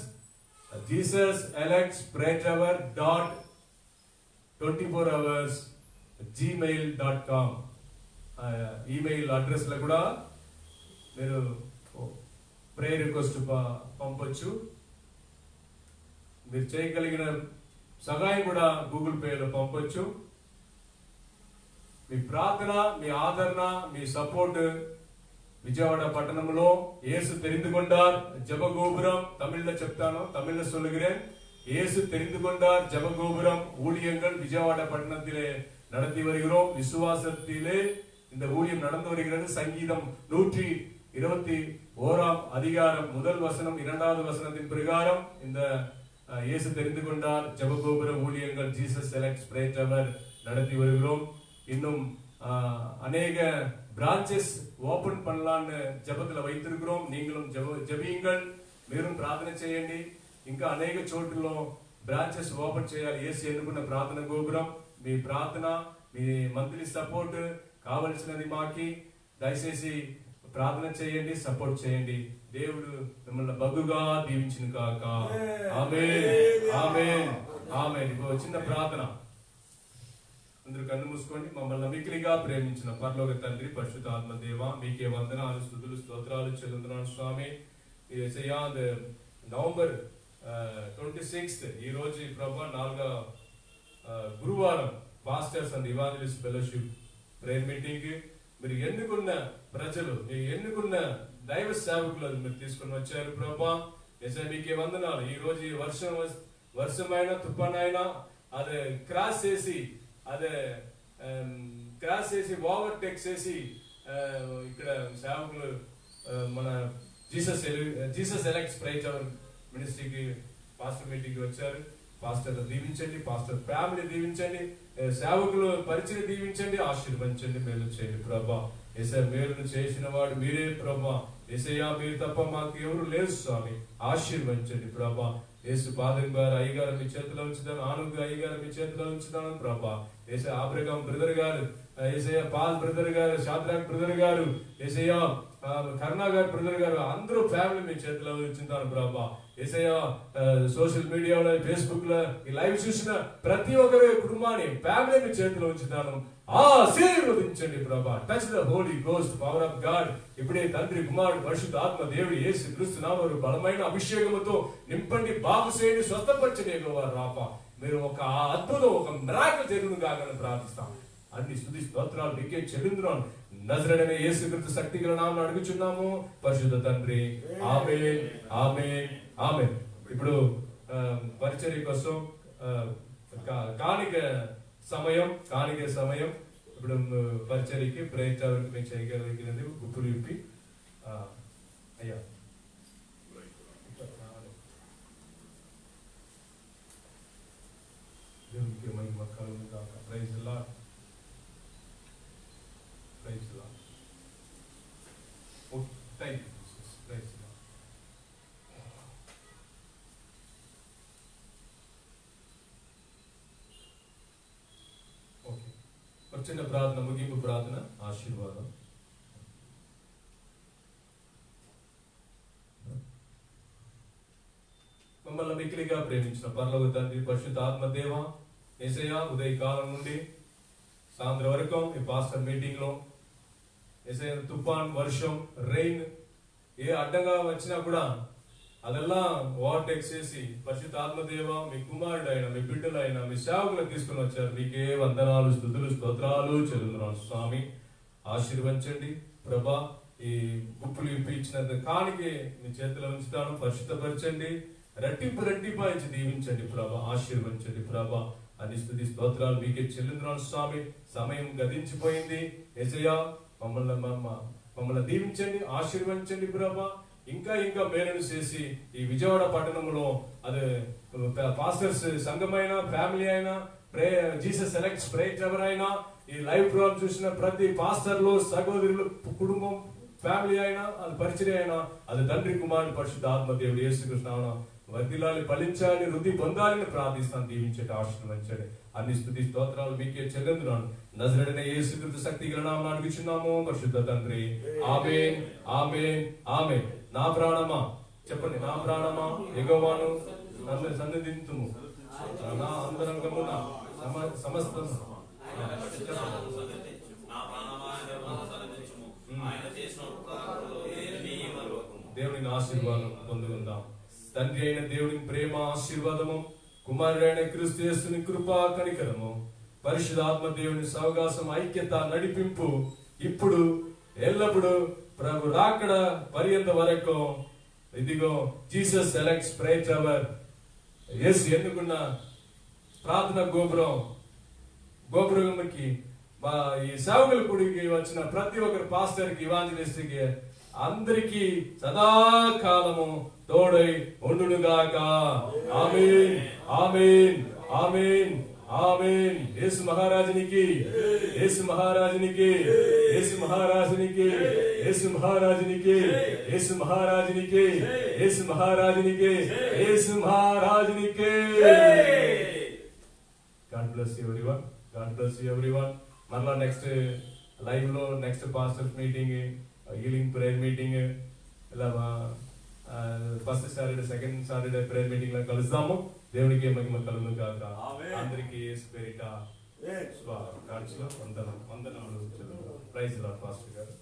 Speaker 2: jesusalexprayertower.24hours@gmail.com. Email address లో కూడా మీరు ప్రేయర్ రిక్వెస్ట్ పంపొచ్చు. మీరు చేయగలిగిన సహాయం కూడా గూగుల్ పేలో పంపొచ్చు. మీ ప్రార్థన, మీ ఆదరణ, మీ సపోర్ట్ విజయవాడ పట్టణంలో యేసు தெரிந்து கொண்டார் ஜெபகோபுரம், தமிழ்ல చెప్తాను, தமிழ்ல சொல்லுகிறேன். యేసు தெரிந்து கொண்டார் ஜெபகோபுரம் ஊழியங்கள் விஜயவாட பட்டணத்திலே நடத்தி வருகிறோம். விசுவாசத்திலே இந்த ஊழியம் நடந்து வருகிறது. சங்கீதம் 121 அதிகாரம் 1 வசனம் 2வது வசனத்தின் பிரகாரம் இந்த இயேசு தெரிந்து கொண்டார் ஜெபகோபுர ஊழியங்கள் ஜீசஸ் எலெக்ட்ஸ் பிரேயர் டவர் நடத்தி வருகிறோம். இன்னும் அநேக பிரான்ச்சஸ் ஓபன் பண்ணலான்னு జపத்துல வைத்திருக்கிறோம். நீங்களும் జபியுங்கள், మీరు ప్రార్థన చేయండి. ఇంకా అనేక చోట్లలో బ్రాంచెస్ ఓపెన్ చేయాలి. యేసు ఎన్నుకున్న ప్రార్థన గోపురం. మీ ప్రార్థన, మీ మంత్లీ సపోర్ట్ కావలసినది మాకి. దయచేసి ప్రార్థన చేయండి, సపోర్ట్ చేయండి. దేవుడు మిమ్మల్ని బగుగా దీవించును కాక. ఆమేన్, ఆమేన్, ఆమేన్. ఇప్పుడు చిన్న ప్రార్థన. అందరూ కన్ను మూసుకోండి. మమ్మల్ని మిక్కిలిగా ప్రేమించిన పరలోక తండ్రి, పరిశుద్ధ ఆత్మ దేవ, మీకే వందనాలు, స్తుతులు, స్తోత్రాలు చెల్లించున్నాను స్వామి. యేసయ్యా, నవంబర్ 26 ఈ రోజు ప్రభా 4వ గురువారం pastors and evangelist fellowship prayer meeting మీరు ఎన్నుకున్న ప్రజలు, మీరు ఎన్నుకున్న దైవ సేవకులు మీరు తీసుకుని వచ్చారు ప్రభా. మీకే వందనాలు. ఈ రోజు వర్షమైనా తుఫానైనా అదే క్రాస్ చేసి ఓవర్టేక్ చేసి ఇక్కడ సేవకులు మన జీసస్ ఎలెక్ట్స్ ప్రేయర్ టవర్ మినిస్ట్రీకి పాస్టర్ మీటింగ్ వచ్చారు. పాస్టర్ దీవించండి, పాస్టర్ ఫ్యామిలీ దీవించండి, సేవకులు పరిచయం దీవించండి, ఆశీర్వదించండి, మేలు చేయండి ప్రభా. యేసయ్య, మేలును చేసిన వాడు మీరే ప్రభా. యేసయ్య, మీరు తప్ప మాకు ఎవరు లేదు స్వామి. ఆశీర్వదించండి ప్రభా. యేసు పాదం గారు అయ్యగారు మీ చేతిలో ఉంచుతాను, ఆనుగు అయ్యగారు మీ చేతిలో ఉంచుతాను ప్రభా. యేసయ్య, ఆబ్రహాం బ్రదర్ గారు, యేసయ్య పాల్ బ్రదర్ గారు, షాద్రాక్ బ్రదర్ గారు, యేసయ్య కరుణా గారు బ్రదర్ గారు, అందరూ ఫ్యామిలీ మీ చేతిలో ఉంచుతాను ప్రభా. యేసయ్య, సోషల్ మీడియాలో, ఫేస్బుక్ లో ఈ లైవ్ చూసిన ప్రతి ఒక్కరి కుటుంబాన్ని ఫ్యామిలీ మీ చేతిలో ఉంచుతాను. ఆశీర్వదించండి ప్రభా. Touch the Holy Ghost power of God. ఇప్పుడే తండ్రి, కుమారుడు, పరిశుద్ధ ఆత్మ దేవుడు యేసు క్రీస్తు నామములో బలమైన అభిషేకముతో నింపండి, బాగు చేయండి, స్వస్థపరచండి రాపా. మీరు ఒక అద్భుతం, ఒక మిరాకిల్ జరుగును కాగలని ప్రార్థిస్తాం. అన్ని స్తుతి స్తోత్రాలు నీకే చెల్లించున్నాను. నజరేయుడైన యేసుక్రీస్తు శక్తిగల నామములో అడుగుచున్నాము పరిశుద్ధ తండ్రి. ఆమేన్, ఆమేన్, ఆమేన్. ఇప్పుడు పరిచర్య కోసం కానిక సమయం. ఇప్పుడు పరిచర్యకి ప్రేయర్ టవర్కి మేము చేయగలిగినది గుప్పులు విప్పి అయ్యా దేవునికి మహిమ కలుగును గాక. Praise the Lord, praise the Lord. Thank you Jesus. Praise the Lord. ఒక చిన్న ప్రార్థన, ముగింపు ప్రార్థన, ఆశీర్వాదం. మమ్మల్ని మిక్కిలిగా ప్రేమించిన పరలోక తండ్రి, పరిశుద్ధ ఆత్మదేవ, యేసయ్య, ఉదయకాలం నుండి సాయంత్రం వరకు ఈ పాస్టర్ మీటింగ్ లో యేసయ్య తుఫాన్, వర్షం, రెయిన్ ఏ అడ్డంగా వచ్చినా కూడా అదెల్లా ఓవర్టేక్ చేసి పరిశుద్ధ ఆత్మదేవ, మీ కుమారుడైన, మీ బిడ్డలైన, మీ సేవకులను తీసుకుని వచ్చారు. మీకే వందనాలు, స్తుతులు, స్తోత్రాలు చెల్లిస్తున్నాను స్వామి. ఆశీర్వదించండి ప్రభా. ఈ గుప్పులు ఇప్పించినంత కానికి మీ చేతిలో ఉంచుతాను. పరిశుద్ధపరచండి, రెట్టింపు రెట్టింపాయించి దీవించండి ప్రభా. ఆశీర్వదించండి ప్రభా. అన్ని స్తుతి స్తోత్రాలు మీకే చెల్లిస్తున్నాను స్వామి. సమయం గతించిపోయింది. యేసయ్యా, మమ్మల్ని దీవించండి, ఆశీర్వదించండి ప్రభా. ఇంకా ఇంకా మేలును చేసి ఈ విజయవాడ పట్టణంలో అది పాస్టర్స్ సంఘమైన, ఫ్యామిలీ అయినా, జీసస్ సెలెక్ట్స్ ప్రేయర్ ఎవరైనా ఈ లైవ్ ప్రోగ్రామ్ చూసిన ప్రతి పాస్టర్లు, సహోదరులు, కుటుంబం, ఫ్యామిలీ అయినా, అది పరిచయం అయినా, అది తండ్రి, కుమారుడు, పరిశుద్ధ ఆత్మదేవుడు యేసుకృష్ణ వర్ధిల్లాలి, ఫలించాలి, వృద్ధి పొందాలని ప్రార్థిస్తాను. దీవించండి, ఆశీర్వదించండి. అన్ని స్తుతి స్తోత్రాలు మీకే చెల్లిందున్నాను. నజరేయుడైన యేసుక్రీస్తు శక్తి గల నామమున అడుగుచున్నాము పరిశుద్ధ తండ్రి. ఆమేన్, ఆమేన్, ఆమేన్. నా ప్రాణమా, చెప్పండి, నా ప్రాణమా యెహోవాను సన్నిధింతుము, నా అంతరంగమున సమస్తము. దేవుని ఆశీర్వాదం పొందుకుందాం. తండ్రి అయిన దేవుని ప్రేమ, ఆశీర్వాదము, కుమారుడైన క్రీస్తు యేసుని కృపా, కనికరము, పరిశుద్ధాత్మ దేవుని సహవాసం, ఐక్యత, నడిపింపు ఇప్పుడు ఎల్లప్పుడు ప్రభు రాకడ పర్యంత వరకు ఇదిగో జీసస్ సెలెక్ట్స్ ప్రేయర్ టవర్, యేసు ఎన్నుకున్న ప్రార్థన గోపురంకి ఈ సేవకుల గుడికి వచ్చిన ప్రతి ఒక్కరు పాస్టర్ కి, ఇవాంజలిస్ట్ కి, అందరికీ సదాకాలము తోడై ఉండునుగాక. ఆమేన్, ఆమేన్, ఆమేన్, ఆమేన్. యేసు మహారాజునికి, యేసు మహారాజునికి, యేసు మహారాజునికి, యేసు మహారాజునికి, యేసు మహారాజునికి, యేసు మహారాజునికి, యేసు మహారాజునికి. God bless you everyone. God bless you everyone. మరలా నెక్స్ట్ లైవ్ లో next pastors meeting, healing prayer meeting, ఇలా first Saturday, second Saturday prayer meeting లో కలుద్దాము. దేవునికి మహిమ కలుగును గాక. అందరికీ యేసు పేరిట వందనములు. ప్రైజ్ లార్డ్ పాస్టర్ గారు.